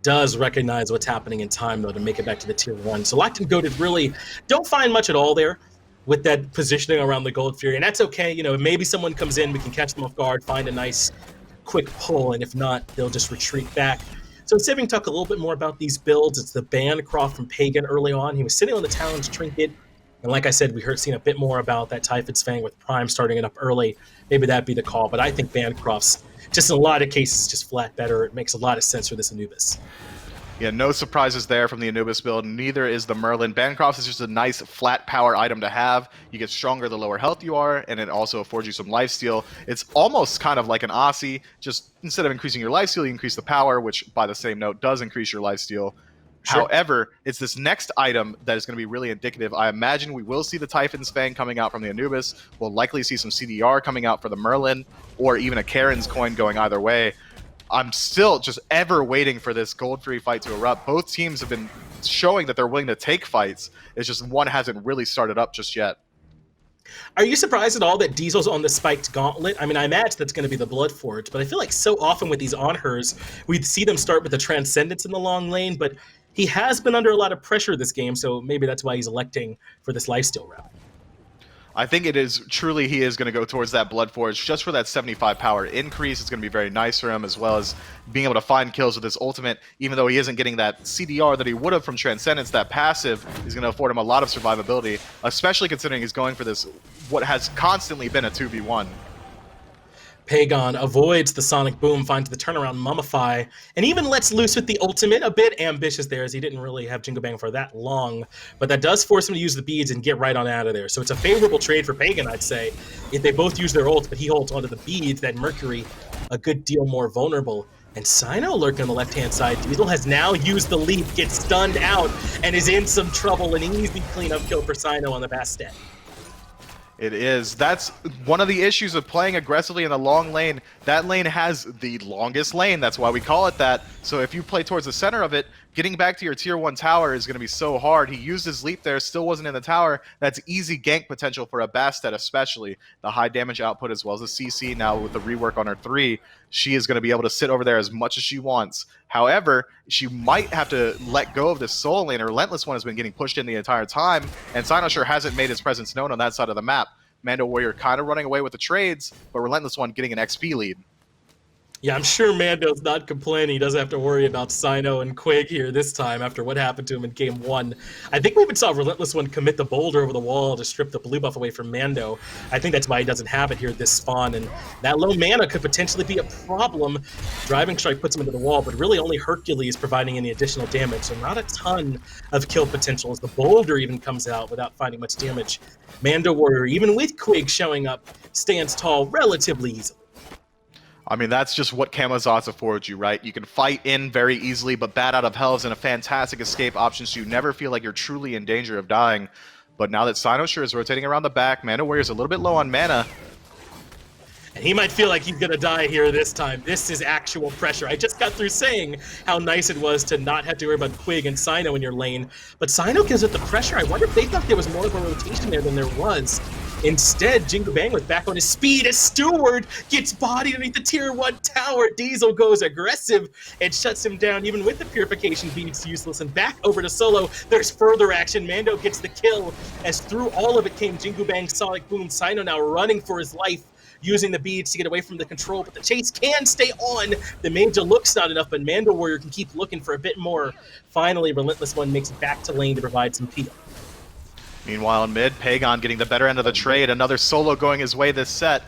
does recognize what's happening in time, though, to make it back to the tier 1. So Locked and Goaded really don't find much at all there with that positioning around the Gold Fury. And that's okay. You know, maybe someone comes in, we can catch them off guard, find a nice quick pull, and if not, they'll just retreat back. So saving talk a little bit more about these builds. It's the Bancroft from Pegon early on. He was sitting on the Talon's Trinket. And like I said, we seen a bit more about that Typhid's Fang with Prime starting it up early. Maybe that'd be the call. But I think Bancroft's just in a lot of cases just flat better. It makes a lot of sense for this Anubis. Yeah, no surprises there from the Anubis build. Neither is the Merlin. Bancroft is just a nice flat power item to have. You get stronger the lower health you are, and it also affords you some lifesteal. It's almost kind of like an Aussie. Just instead of increasing your lifesteal, you increase the power, which by the same note does increase your lifesteal. Sure. However, it's this next item that is going to be really indicative. I imagine we will see the Typhon's Fang coming out from the Anubis. We'll likely see some CDR coming out for the Merlin, or even a Karen's coin going either way. I'm still just ever waiting for this Gold Fury fight to erupt. Both teams have been showing that they're willing to take fights. It's just one hasn't really started up just yet. Are you surprised at all that Diesel's on the spiked gauntlet? I mean, I imagine that's going to be the Blood Forge, but I feel like so often with these Anhurs, we see them start with the Transcendence in the long lane, but he has been under a lot of pressure this game, so maybe that's why he's electing for this lifesteal route. I think it is truly he is going to go towards that Blood Forge just for that 75 power increase. It's going to be very nice for him, as well as being able to find kills with his ultimate. Even though he isn't getting that CDR that he would have from Transcendence, that passive is going to afford him a lot of survivability, especially considering he's going for this, what has constantly been a 2v1. Pegon avoids the Sonic Boom, finds the turnaround Mummify, and even lets loose with the ultimate. A bit ambitious there, as he didn't really have JinguBang for that long, but that does force him to use the beads and get right on out of there. So it's a favorable trade for Pegon, I'd say, if they both use their ults, but he holds onto the beads, that Mercury a good deal more vulnerable. And Cyno lurking on the left-hand side. Diesel has now used the leap, gets stunned out, and is in some trouble. An easy cleanup kill for Cyno on the Bastet. It is. That's one of the issues of playing aggressively in the long lane. That lane has the longest lane. That's why we call it that. So if you play towards the center of it, getting back to your tier 1 tower is going to be so hard. He used his leap there, still wasn't in the tower. That's easy gank potential for a Bastet, especially. The high damage output as well as the CC. Now with the rework on her 3, she is going to be able to sit over there as much as she wants. However, she might have to let go of this solo lane. RelentlessOne has been getting pushed in the entire time, and Cyno sure hasn't made his presence known on that side of the map. MandoWarrior kind of running away with the trades, but RelentlessOne getting an XP lead. Yeah, I'm sure Mando's not complaining. He doesn't have to worry about Cyno and Quig here this time after what happened to him in Game 1. I think we even saw RelentlessOne commit the boulder over the wall to strip the blue buff away from Mando. I think that's why he doesn't have it here this spawn, and that low mana could potentially be a problem. Driving Strike puts him into the wall, but really only Hercules providing any additional damage, so not a ton of kill potential as the boulder even comes out without finding much damage. MandoWarrior, even with Quig showing up, stands tall relatively easily. I mean, that's just what Camazotz affords you, right? You can fight in very easily, but Bat Out of Hell is a fantastic escape option, so you never feel like you're truly in danger of dying. But now that Cyno sure is rotating around the back, MandoWarrior's a little bit low on mana. And he might feel like he's gonna die here this time. This is actual pressure. I just got through saying how nice it was to not have to worry about Quig and Cyno in your lane, but Cyno gives it the pressure. I wonder if they thought there was more of a rotation there than there was. Instead, JinguBang was back on his speed as Țtuart gets bodied underneath the tier 1 tower. Diesel goes aggressive and shuts him down, even with the purification beads useless. And back over to solo, there's further action. Mando gets the kill as through all of it came JinguBang, Sonic Boom. Cyno now running for his life, using the beads to get away from the control, but the chase can stay on. The Mage look's not enough, but MandoWarrior can keep looking for a bit more. Finally, RelentlessOne makes it back to lane to provide some peel. Meanwhile, in mid, Pegon getting the better end of the trade. Another solo going his way this set.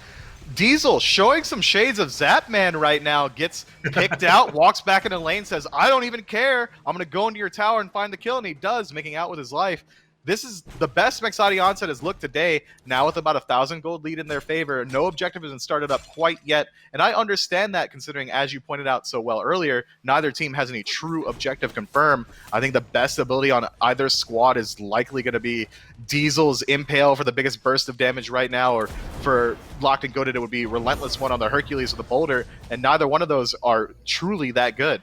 Diesel showing some shades of Zapman right now. Gets picked out, walks back into lane, says, I don't even care. I'm going to go into your tower and find the kill, and he does, making out with his life. This is the best Mexiety Onset has looked today, now with about 1,000 gold lead in their favor. No objective hasn't started up quite yet, and I understand that considering, as you pointed out so well earlier, neither team has any true objective confirmed. I think the best ability on either squad is likely going to be Diesel's Impale for the biggest burst of damage right now, or for Locked and Goated it would be RelentlessOne on the Hercules with the Boulder, and neither one of those are truly that good.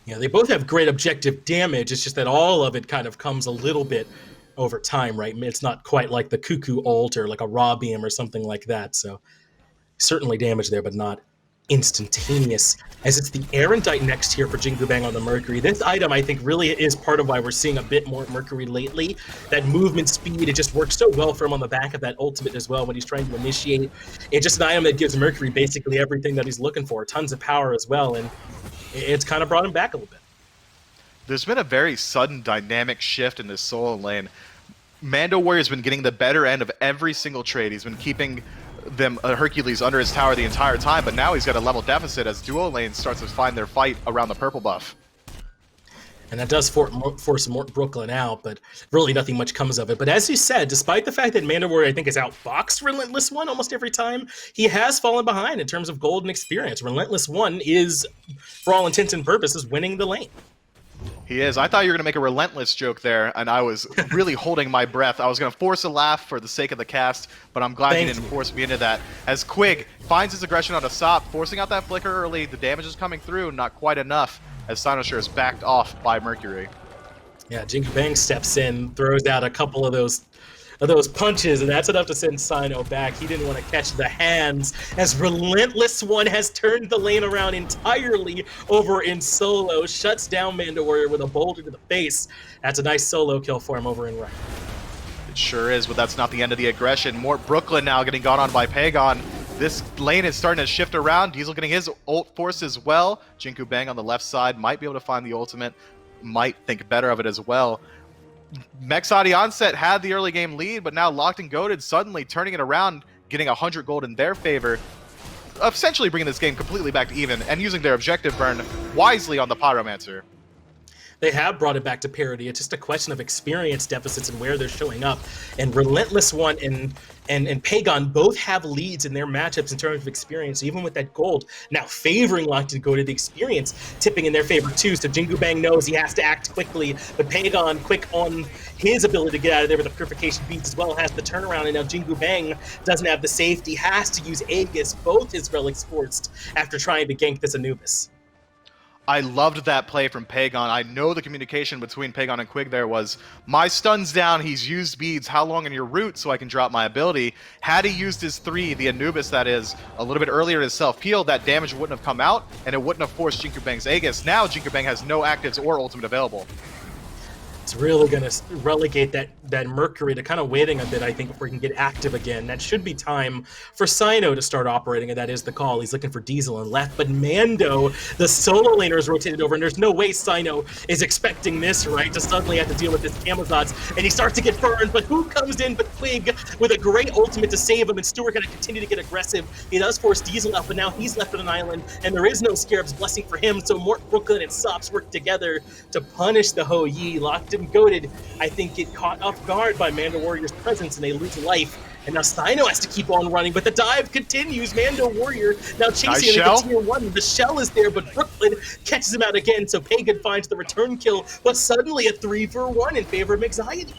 Yeah, they both have great objective damage. It's just that all of it kind of comes a little bit over time, right? It's not quite like the Cuckoo ult or like a Raw Beam or something like that. So certainly damage there, but not instantaneous. As it's the Erendite next here for JinguBang on the Mercury. This item, I think, really is part of why we're seeing a bit more Mercury lately. That movement speed, it just works so well for him on the back of that ultimate as well when he's trying to initiate. It's just an item that gives Mercury basically everything that he's looking for. Tons of power as well, and it's kind of brought him back a little bit. There's been a very sudden dynamic shift in this solo lane. MandoWarrior's been getting the better end of every single trade. He's been keeping them Hercules under his tower the entire time, but now he's got a level deficit as duo lane starts to find their fight around the purple buff. And that does force Mortbklyn out, but really nothing much comes of it. But as you said, despite the fact that MandoWarrior, I think, has outboxed RelentlessOne almost every time, he has fallen behind in terms of gold and experience. RelentlessOne is, for all intents and purposes, winning the lane. He is. I thought you were going to make a Relentless joke there, and I was really holding my breath. I was going to force a laugh for the sake of the cast, but I'm glad you didn't force me into that. As Quig finds his aggression on a sop, forcing out that flicker early, the damage is coming through, not quite enough, as Cyno is backed off by Mercury. Yeah, JinguBang steps in, throws out a couple of those punches, and that's enough to send Cyno back. He didn't want to catch the hands, as RelentlessOne has turned the lane around entirely over in solo, shuts down MandoWarrior with a boulder to the face. That's a nice solo kill for him over in right. It sure is, but that's not the end of the aggression. Mortbklyn now getting gone on by Pegon. This lane is starting to shift around. Diesel getting his ult force as well. JinguBang on the left side might be able to find the ultimate, might think better of it as well. Mexiety Onset had the early game lead, but now Locked and Goated suddenly turning it around, getting 100 gold in their favor, essentially bringing this game completely back to even and using their objective burn wisely on the Pyromancer. They have brought it back to parity. It's just a question of experience deficits and where they're showing up. And RelentlessOne and Pegon both have leads in their matchups in terms of experience, even with that gold. Now favoring Locked and Goated, the experience tipping in their favor too. So JinguBang knows he has to act quickly, but Pegon, quick on his ability to get out of there with the Purification Beats as well, has the turnaround, and now JinguBang doesn't have the safety, has to use Aegis, both his relics forced after trying to gank this Anubis. I loved that play from Pegon. I know the communication between Pegon and Quig there was, my stun's down, he's used beads, how long in your route so I can drop my ability? Had he used his 3, the Anubis that is, a little bit earlier to self-heal, that damage wouldn't have come out, and it wouldn't have forced JinguBang's Aegis. Now JinguBang has no actives or ultimate available. It's really going to relegate that Mercury to kind of waiting a bit, I think, before he can get active again. That should be time for Cyno to start operating, and that is the call. He's looking for Diesel and left, but Mando, the solo laner, is rotated over, and there's no way Cyno is expecting this, right, to suddenly have to deal with this Camazotz, and he starts to get burned, but who comes in but Quig with a great ultimate to save him, and Ẓtuart going to continue to get aggressive. He does force Diesel out, but now he's left on an island, and there is no Scarab's Blessing for him, so Mortbklyn and Sops work together to punish the Ho Yi. Locked and Goated, I think, get caught off guard by MandoWarrior's presence, and they lose life. And now Cyno has to keep on running, but the dive continues. MandoWarrior now chasing into tier 1. The shell is there, but Brooklyn catches him out again, so Pegon finds the return kill, but suddenly a 3-for-1 in favor of Mexiety.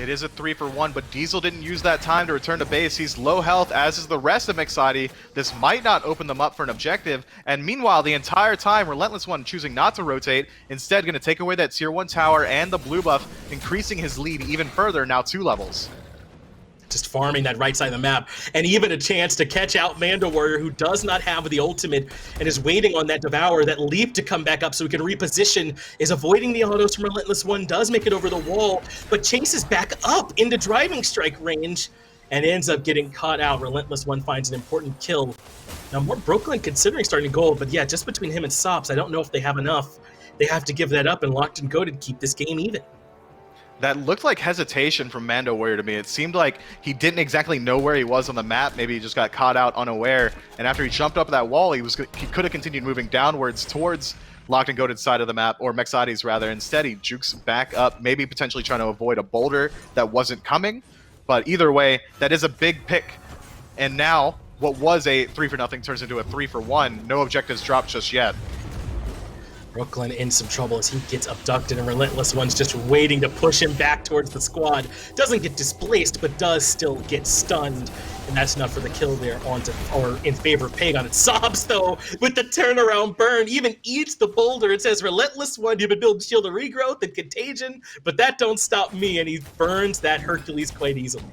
It is a 3-for-1, but Diesel didn't use that time to return to base. He's low health, as is the rest of Mexiety. This might not open them up for an objective. And meanwhile, the entire time, RelentlessOne choosing not to rotate, instead going to take away that tier 1 tower and the blue buff, increasing his lead even further, now 2 levels. Just farming that right side of the map, and even a chance to catch out MandoWarrior, who does not have the ultimate and is waiting on that Devour, that leap to come back up so he can reposition, is avoiding the autos from RelentlessOne, does make it over the wall, but chases back up into driving strike range and ends up getting caught out. RelentlessOne finds an important kill. Now Mortbklyn considering starting gold, but yeah, just between him and Sops, I don't know if they have enough. They have to give that up, and Locked and Goated keep this game even. That looked like hesitation from MandoWarrior to me. It seemed like he didn't exactly know where he was on the map. Maybe he just got caught out unaware. And after he jumped up that wall, he could have continued moving downwards towards Locked and Goated side of the map, or Mexiety's rather. Instead, he jukes back up, maybe potentially trying to avoid a boulder that wasn't coming. But either way, that is a big pick. And now, what was a 3-for-0 turns into a 3-for-1. No objectives dropped just yet. Brooklyn in some trouble as he gets abducted, and RelentlessOne's just waiting to push him back towards the squad. Doesn't get displaced, but does still get stunned. And that's enough for the kill there or in favor of Pegon. It sobs, though, with the turnaround burn. Even eats the boulder. It says, RelentlessOne, you've been building shield of regrowth and contagion, but that don't stop me. And he burns that Hercules quite easily.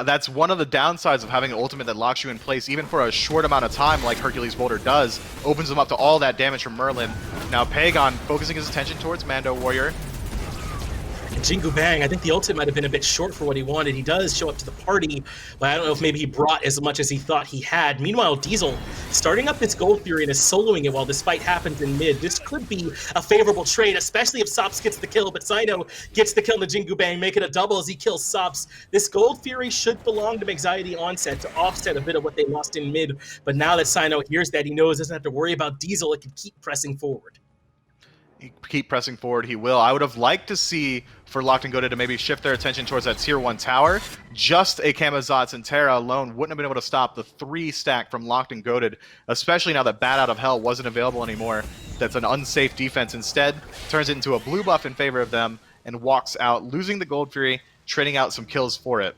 That's one of the downsides of having an ultimate that locks you in place, even for a short amount of time, like Hercules Boulder does. Opens him up to all that damage from Merlin. Now Pegon focusing his attention towards MandoWarrior. And JinguBang, I think the ultimate might have been a bit short for what he wanted. He does show up to the party, but I don't know if maybe he brought as much as he thought he had. Meanwhile, Diesel starting up this Gold Fury and is soloing it while this fight happens in mid. This could be a favorable trade, especially if Sops gets the kill, but Cyno gets the kill in the JinguBang, make it a double as he kills Sops. This Gold Fury should belong to Mexiety Onset to offset a bit of what they lost in mid, but now that Cyno hears that, he knows he doesn't have to worry about Diesel. It can keep pressing forward. Keep pressing forward, he will. I would have liked to see for Locked and Goated to maybe shift their attention towards that tier 1 tower. Just a Camazotz and Terra alone wouldn't have been able to stop the 3 stack from Locked and Goated, especially now that Bat Out of Hell wasn't available anymore. That's an unsafe defense. Instead, turns it into a blue buff in favor of them and walks out, losing the Gold Fury, trading out some kills for it.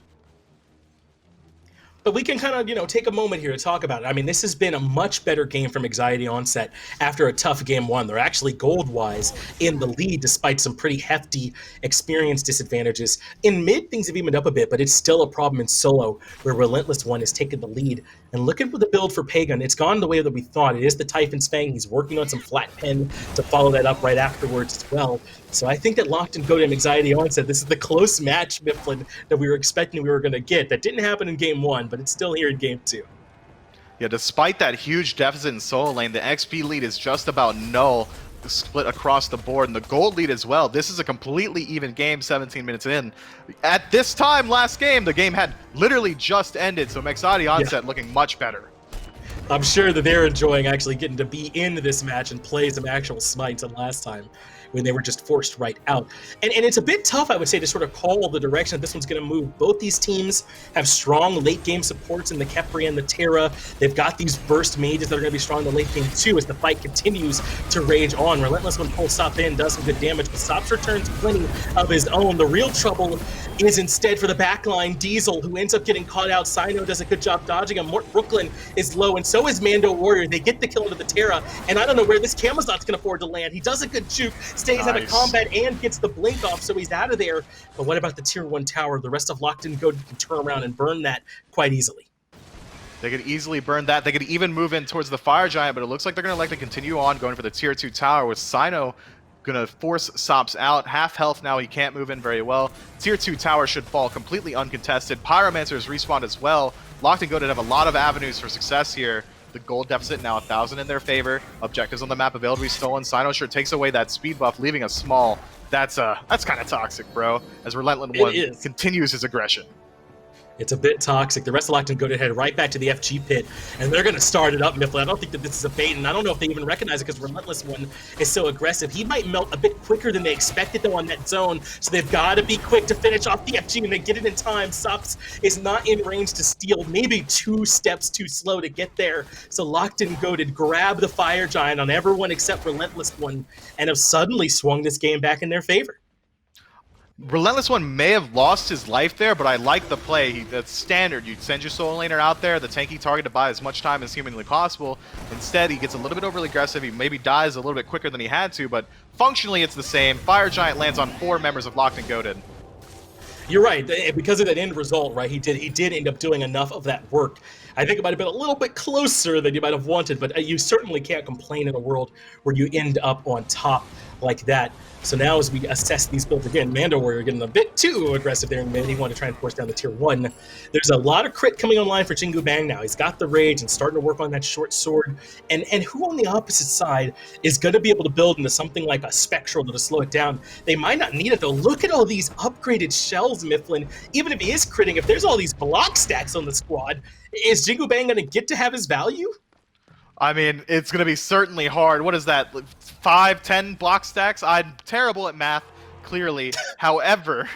But we can kind of, take a moment here to talk about it. I mean, this has been a much better game from Mexiety Onset after a tough game 1. They're actually gold-wise in the lead despite some pretty hefty experience disadvantages. In mid, things have evened up a bit, but it's still a problem in solo where RelentlessOne has taken the lead. And looking for the build for Pegon, it's gone the way that we thought. It is the Typhon's Fang. He's working on some flat pen to follow that up right afterwards as well. So I think that Locked and Goated and Mexiety Onset, this is the close match, Mifflin, that we were expecting we were going to get. That didn't happen in game 1, but it's still here in game 2. Yeah, despite that huge deficit in solo lane, the XP lead is just about null, split across the board, and the gold lead as well. This is a completely even game 17 minutes in. At this time last game, the game had literally just ended, so Mexiety Onset looking much better. I'm sure that they're enjoying actually getting to be in this match and play some actual smites than last time when they were just forced right out. And it's a bit tough, I would say, to sort of call the direction that this one's going to move. Both these teams have strong late-game supports in the Khepri and the Terra. They've got these burst mages that are going to be strong in the late game, too, as the fight continues to rage on. RelentlessOne pulls Sop in, does some good damage, but Sops returns plenty of his own. The real trouble is instead for the backline, Diesel, who ends up getting caught out. Cyno does a good job dodging him. Mortbklyn is low, and so is MandoWarrior. They get the kill into the Terra, and I don't know where this Camazotz can afford to land. He does a good juke, stays out of combat, and gets the blink off, so he's out of there. But what about the tier 1 tower? The rest of Locked and Goated can turn around and burn that quite easily. They could easily burn that. They could even move in towards the Fire Giant, but it looks like they're going to like to continue on going for the tier 2 tower with Cyno going to force Sops out. Half health now, he can't move in very well. Tier 2 tower should fall completely uncontested. Pyromancers respawned as well. Locked and Goated have a lot of avenues for success here. The gold deficit now 1,000 in their favor. Objectives on the map available to be stolen. Cyno sure takes away that speed buff, leaving a small. That's kind of toxic, bro. As RelentlessOne continues his aggression. It's a bit toxic. The rest of Locked and Goated head right back to the FG pit, and they're going to start it up, Mifflin. I don't think that this is a bait, and I don't know if they even recognize it because RelentlessOne is so aggressive. He might melt a bit quicker than they expected, though, on that zone, so they've got to be quick to finish off the FG, and they get it in time. Sops is not in range to steal, maybe 2 steps too slow to get there, so Locked and Goated grab the Fire Giant on everyone except RelentlessOne, and have suddenly swung this game back in their favor. RelentlessOne may have lost his life there, but I like the play. That's standard. You send your solo laner out there, the tanky target, to buy as much time as humanly possible. Instead, he gets a little bit overly aggressive. He maybe dies a little bit quicker than he had to, but functionally it's the same. Fire Giant lands on 4 members of Locked and Goated. You're right. Because of that end result, right? He did end up doing enough of that work. I think it might have been a little bit closer than you might have wanted, but you certainly can't complain in a world where you end up on top like that. So now as we assess these builds again, MandoWarrior getting a bit too aggressive there in mid. He wanted to try and force down the tier 1. There's a lot of crit coming online for JinguBang now. He's got the rage and starting to work on that short sword. And who on the opposite side is going to be able to build into something like a Spectral to slow it down? They might not need it though. Look at all these upgraded shells, Mifflin. Even if he is critting, if there's all these block stacks on the squad, is JinguBang going to get to have his value? I mean, it's going to be certainly hard. What is that? 5, 10 block stacks? I'm terrible at math, clearly. However,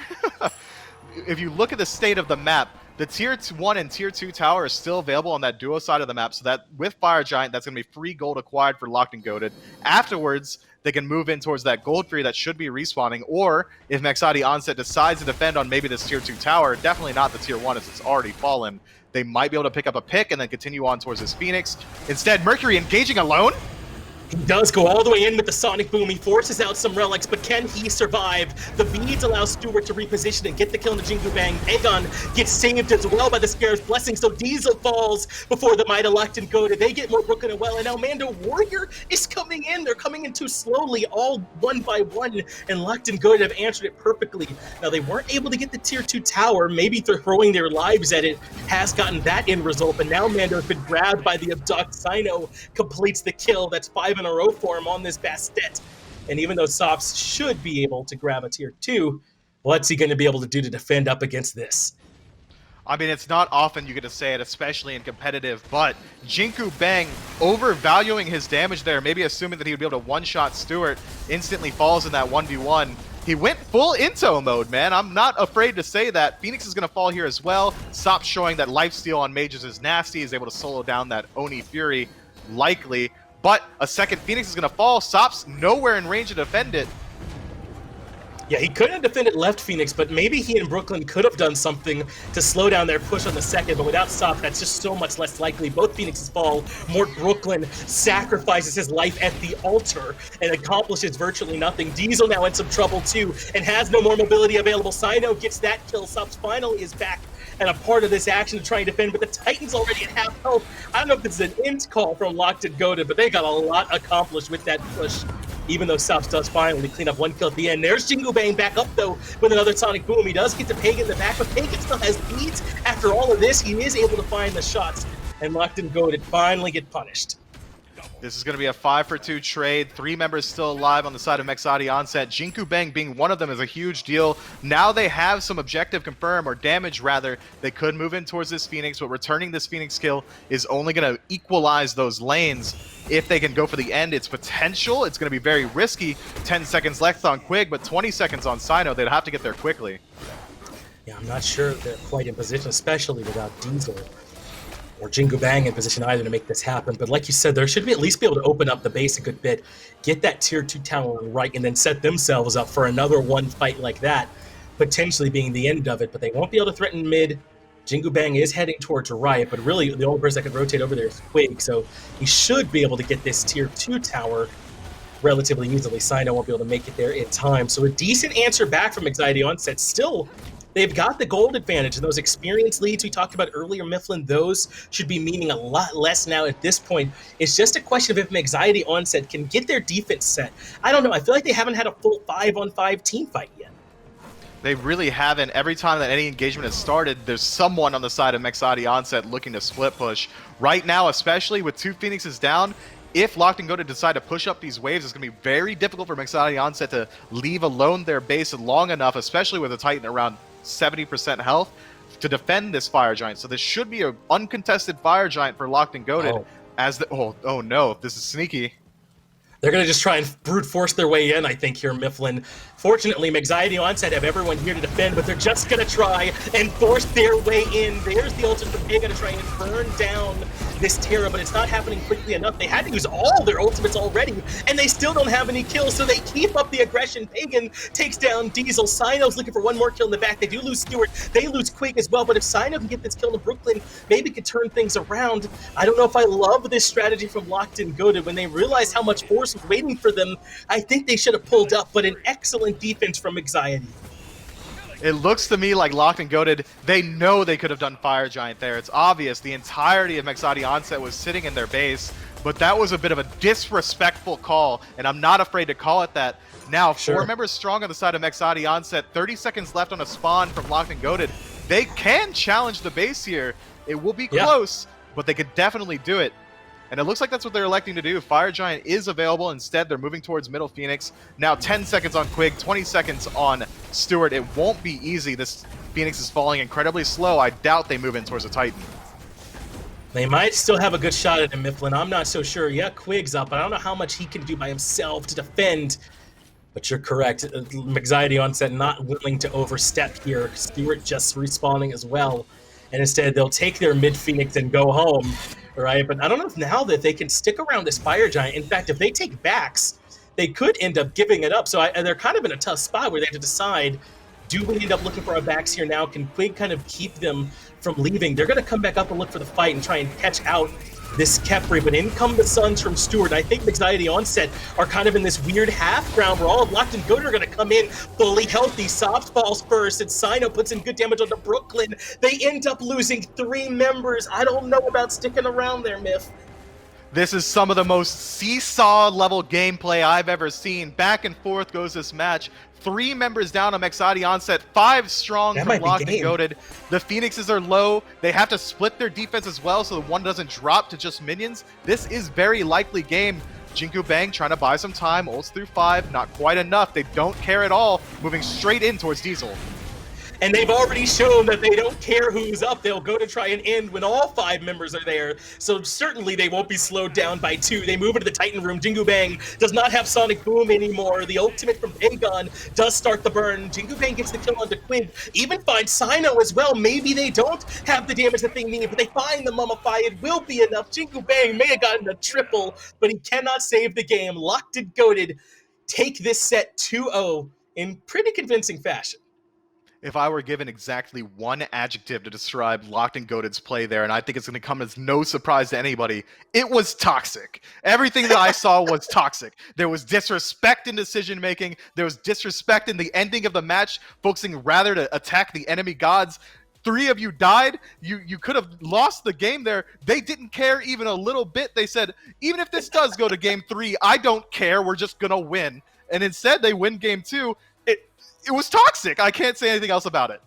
if you look at the state of the map, the Tier 1 and Tier 2 tower is still available on that duo side of the map, so that with Fire Giant, that's going to be free gold acquired for Locked and Goated. Afterwards, they can move in towards that Gold Fury that should be respawning, or if Mexiety Onset decides to defend on maybe this Tier 2 tower, definitely not the Tier 1 as it's already fallen, they might be able to pick up a pick and then continue on towards this Phoenix. Instead, Mercury engaging alone. He does go all the way in with the Sonic Boom. He forces out some relics, but can he survive? The beads allow Ẓtuart to reposition and get the kill in the JinguBang. Pegon gets saved as well by the Scare's blessing, so Diesel falls before the Might of Locked and Goated. They get Mortbklyn as well, and now MandoWarrior is coming in. They're coming in too slowly, all one by one, and Locked and Goated have answered it perfectly. Now, they weren't able to get the Tier 2 tower. Maybe throwing their lives at it has gotten that end result, but now Mando has been grabbed by the Abduct. Cyno completes the kill. That's 5 in a row for him on this Bastet. And even though Sops should be able to grab a Tier 2, what's he going to be able to do to defend up against this? I mean, it's not often you get to say it, especially in competitive, but JinguBang overvaluing his damage there, maybe assuming that he would be able to one-shot Ẓtuart, instantly falls in that 1v1. He went full Into mode, man. I'm not afraid to say that. Phoenix is going to fall here as well. Sops showing that lifesteal on mages is nasty. He's able to solo down that Oni Fury, likely. But a second Phoenix is going to fall. Sops nowhere in range to defend it. Yeah, he couldn't have defended left Phoenix, but maybe he and Brooklyn could have done something to slow down their push on the second, but without Sops, that's just so much less likely. Both Phoenixes fall. Mortbklyn sacrifices his life at the altar and accomplishes virtually nothing. Diesel now in some trouble too and has no more mobility available. Cyno gets that kill. Sops finally is back and a part of this action to try and defend, but the Titan's already at half health. I don't know if this is an int call from Locked and Goated, but they got a lot accomplished with that push, even though Sops does finally clean up one kill at the end. There's JinguBang back up, though, with another Sonic Boom. He does get to Pegon in the back, but Pegon still has beads. After all of this, he is able to find the shots, and Locked and Goated finally get punished. This is going to be a 5-for-2 trade. 3 members still alive on the side of Mexiety Onset. JinguBang being one of them is a huge deal. Now they have some objective confirm, or damage rather. They could move in towards this Phoenix, but returning this Phoenix kill is only going to equalize those lanes. If they can go for the end, it's potential. It's going to be very risky. 10 seconds left on Quig, but 20 seconds on Cyno. They'd have to get there quickly. Yeah, I'm not sure they're quite in position, especially without Diesel or JinguBang in position either to make this happen. But like you said, there should be at least be able to open up the base a good bit, get that Tier 2 tower right, and then set themselves up for another one fight like that, potentially being the end of it. But they won't be able to threaten mid. JinguBang is heading towards right, but really the only person that could rotate over there is Quig, so he should be able to get this Tier 2 tower relatively easily. Cyno won't be able to make it there in time. So a decent answer back from Mexiety Onset. Still, they've got the gold advantage, and those experience leads we talked about earlier, Mifflin, those should be meaning a lot less now at this point. It's just a question of if Mexiety Onset can get their defense set. I don't know. I feel like they haven't had a full 5-on-5 team fight yet. They really haven't. Every time that any engagement has started, there's someone on the side of Mexiety Onset looking to split push. Right now, especially with 2 Phoenixes down, if Locked and Goated decide to push up these waves, it's going to be very difficult for Mexiety Onset to leave alone their base long enough, especially with a Titan around 70% health, to defend this Fire Giant. So this should be an uncontested Fire Giant for Locked and Goated. As the oh no, this is sneaky. They're going to just try and brute force their way in, I think, here, Mifflin. Fortunately, Mexiety Onset have everyone here to defend, but they're just going to try and force their way in. There's the ultimate from Pegon to try and burn down this Terra, but it's not happening quickly enough. They had to use all their ultimates already, and they still don't have any kills, so they keep up the aggression. Pegon takes down Diesel. Cyno's looking for one more kill in the back. They do lose Ẓtuart. They lose Quig as well, but if Cyno can get this kill in Brooklyn, maybe could turn things around. I don't know if I love this strategy from Locked and Goated. When they realize how much force was waiting for them, I think they should have pulled up, but an excellent defense from Mexiety. It looks to me like Locked and Goated, they know they could have done Fire Giant there. It's obvious the entirety of Mexiety Onset was sitting in their base, but that was a bit of a disrespectful call, and I'm not afraid to call it that. Now, 4 members strong on the side of Mexiety Onset, 30 seconds left on a spawn from Locked and Goated. They can challenge the base here. It will be close, but they could definitely do it. And it looks like that's what they're electing to do. Fire Giant is available. Instead, they're moving towards Middle Phoenix. Now 10 seconds on Quig, 20 seconds on Ẓtuart. It won't be easy. This Phoenix is falling incredibly slow. I doubt they move in towards a Titan. They might still have a good shot at him, Mifflin. I'm not so sure. Yeah, Quig's up, but I don't know how much he can do by himself to defend. But you're correct. Mexiety Onset not willing to overstep here. Ẓtuart just respawning as well. And instead, they'll take their mid-Phoenix and go home, right? But I don't know if now that they can stick around this Fire Giant. In fact, if they take backs, they could end up giving it up. So they're kind of in a tough spot where they have to decide, do we end up looking for our backs here now? Can Quig kind of keep them from leaving? They're going to come back up and look for the fight and try and catch out this Khepri, but in come the Suns from Ẓtuart. I think Mexiety Onset are kind of in this weird half ground where all of Locked and Goated are going to come in fully healthy. Sops falls first, and Cyno puts in good damage onto Brooklyn. They end up losing 3 members. I don't know about sticking around there, Miff. This is some of the most seesaw level gameplay I've ever seen. Back and forth goes this match. 3 members down on Mexiety Onset, 5 strong from Locked and Goated. The Phoenixes are low. They have to split their defense as well so the one doesn't drop to just minions. This is very likely game. JinguBang trying to buy some time, ults through 5, not quite enough. They don't care at all, moving straight in towards Diesel. And they've already shown that they don't care who's up. They'll go to try and end when all 5 members are there. So certainly they won't be slowed down by 2. They move into the Titan room. JinguBang does not have Sonic Boom anymore. The ultimate from Pegon does start the burn. JinguBang gets the kill onto Quig. Even finds Cyno as well. Maybe they don't have the damage that they need, but they find the Mummify. It will be enough. JinguBang may have gotten a triple, but he cannot save the game. Locked and Goated take this set 2-0 in pretty convincing fashion. If I were given exactly one adjective to describe Locked and Goated's play there, and I think it's going to come as no surprise to anybody, it was toxic. Everything that I saw was toxic. There was disrespect in decision-making. There was disrespect in the ending of the match, focusing rather to attack the enemy gods. 3 of you died. You could have lost the game there. They didn't care even a little bit. They said, even if this does go to game 3, I don't care. We're just going to win. And instead, they win game 2. It was toxic. I can't say anything else about it.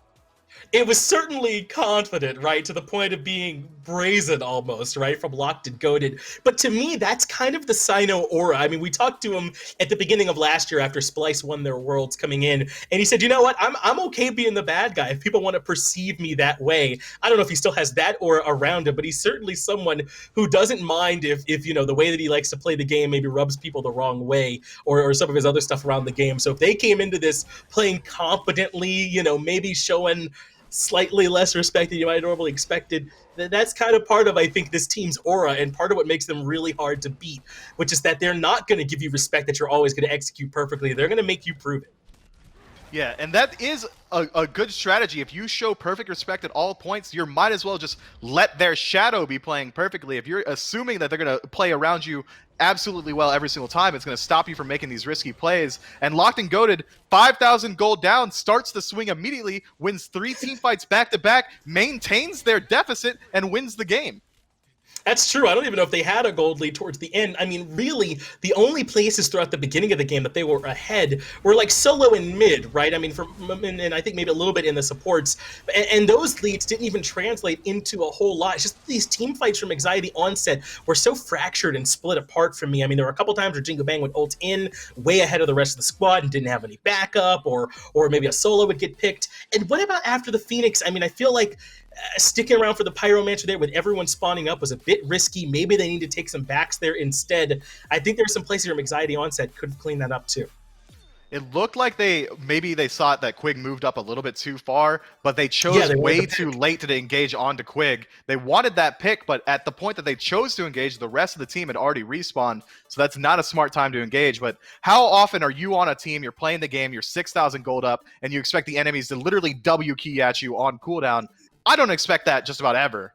It was certainly confident, right, to the point of being brazen almost, right, from Locked and Goated. But to me, that's kind of the Cyno aura. I mean, we talked to him at the beginning of last year after Splice won their Worlds coming in, and he said, you know what, I'm okay being the bad guy if people want to perceive me that way. I don't know if he still has that aura around him, but he's certainly someone who doesn't mind if you know, the way that he likes to play the game maybe rubs people the wrong way, or some of his other stuff around the game. So if they came into this playing competently, you know, maybe showing slightly less respect than you might have normally expected, that's kind of part of, I think, this team's aura, and part of what makes them really hard to beat, which is that they're not going to give you respect that you're always going to execute perfectly. They're going to make you prove it. Yeah, and that is a good strategy. If you show perfect respect at all points, you might as well just let their shadow be playing perfectly. If you're assuming that they're going to play around you absolutely well every single time, it's going to stop you from making these risky plays. And Locked and Goated, 5,000 gold down, starts the swing immediately, wins 3 team fights back-to-back, maintains their deficit, and wins the game. That's true. I don't even know if they had a gold lead towards the end. I mean, really, the only places throughout the beginning of the game that they were ahead were like solo and mid, right? I mean, and I think maybe a little bit in the supports. And those leads didn't even translate into a whole lot. It's just these team fights from Mexiety Onset were so fractured and split apart from me. I mean, there were a couple times where JinguBang would ult in way ahead of the rest of the squad and didn't have any backup, or maybe a solo would get picked. And what about after the Phoenix? I mean, I feel like sticking around for the Pyromancer there with everyone spawning up was a bit risky. Maybe they need to take some backs there instead. I think there's some places where Mexiety Onset could clean that up too. It looked like maybe they thought that Quig moved up a little bit too far, but they chose way too late to engage onto Quig. They wanted that pick, but at the point that they chose to engage, the rest of the team had already respawned, so that's not a smart time to engage. But how often are you on a team, you're playing the game, you're 6,000 gold up, and you expect the enemies to literally W key at you on cooldown? I don't expect that just about ever.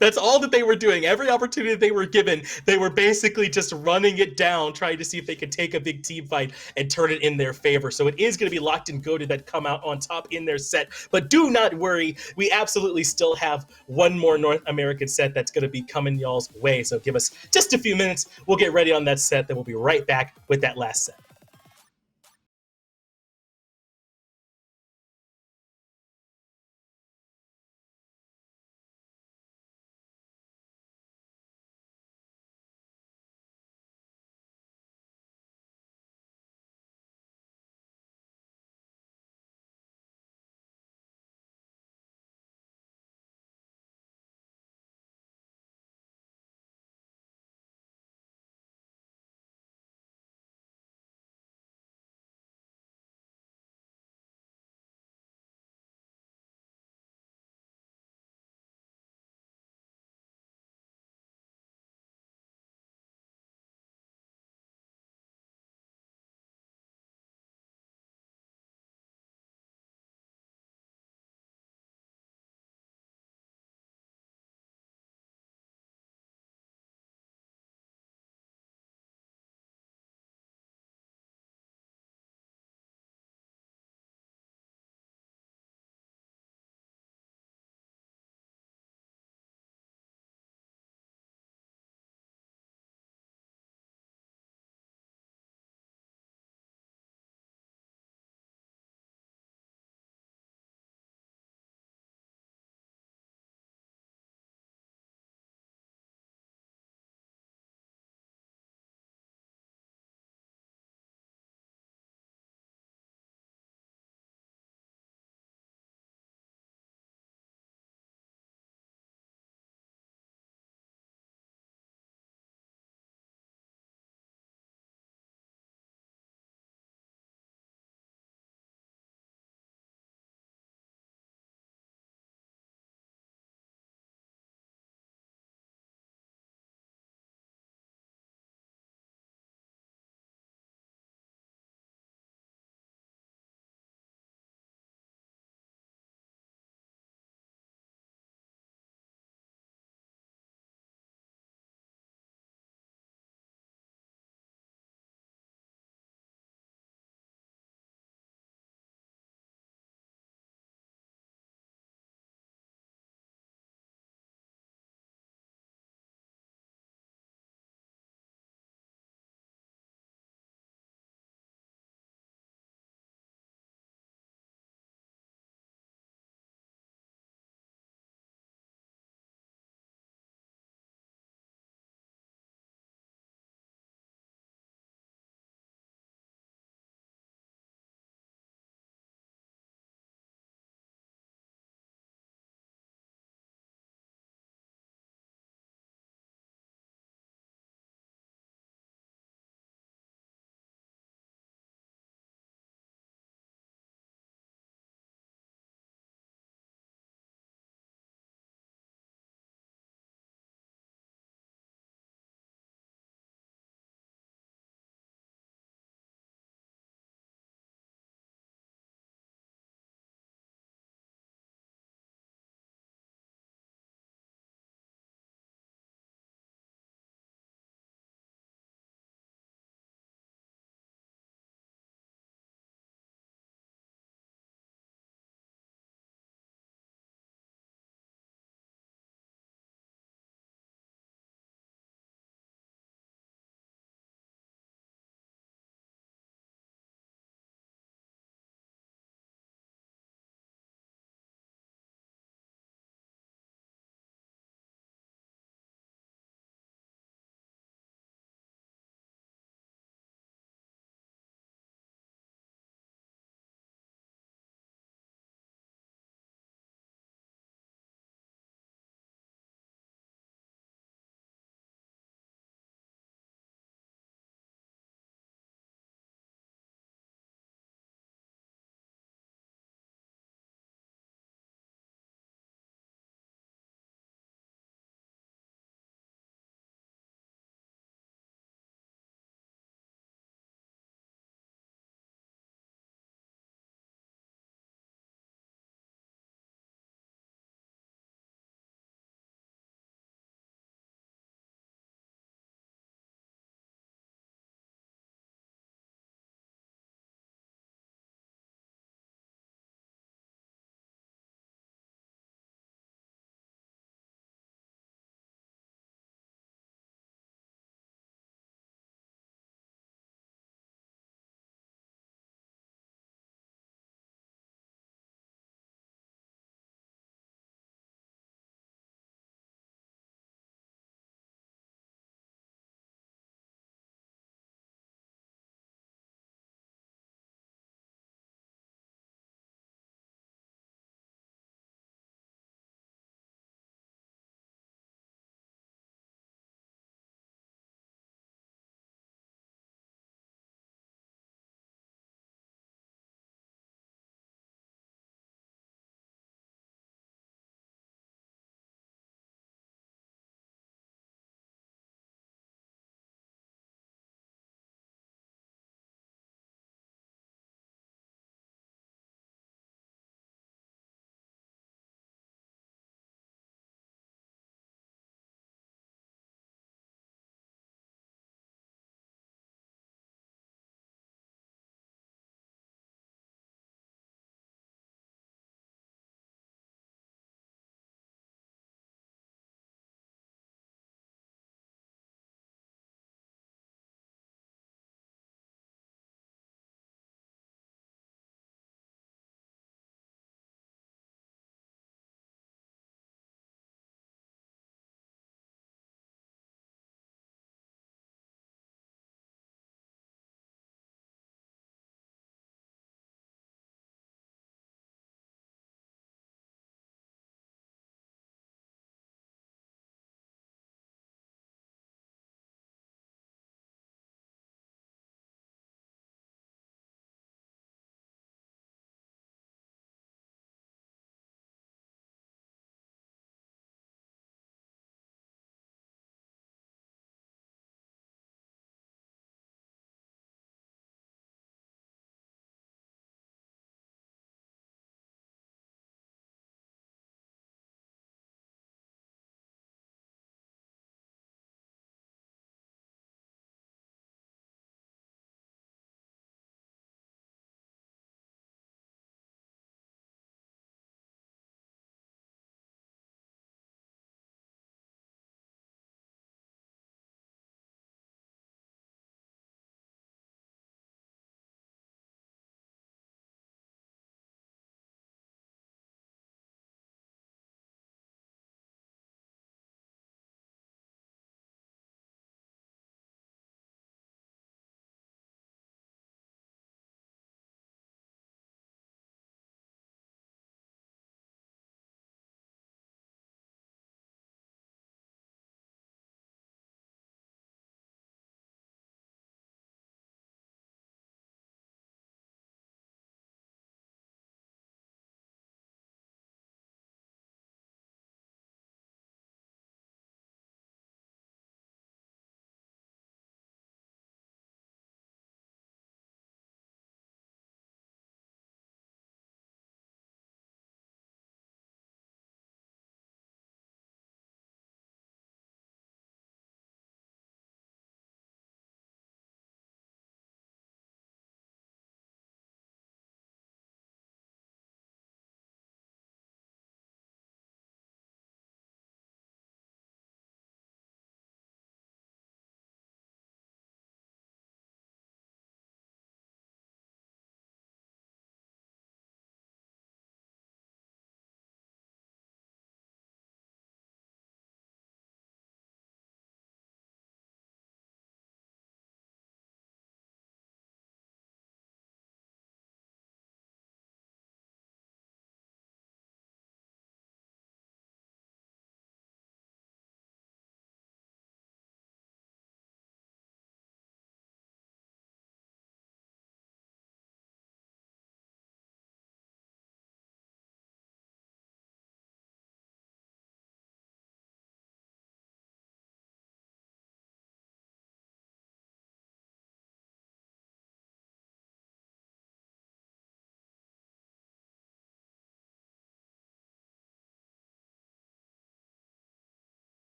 That's all that they were doing. Every opportunity they were given, they were basically just running it down, trying to see if they could take a big team fight and turn it in their favor. So it is going to be Locked and Goated that come out on top in their set. But do not worry, we absolutely still have one more North American set that's going to be coming y'all's way. So give us just a few minutes. We'll get ready on that set. Then we'll be right back with that last set.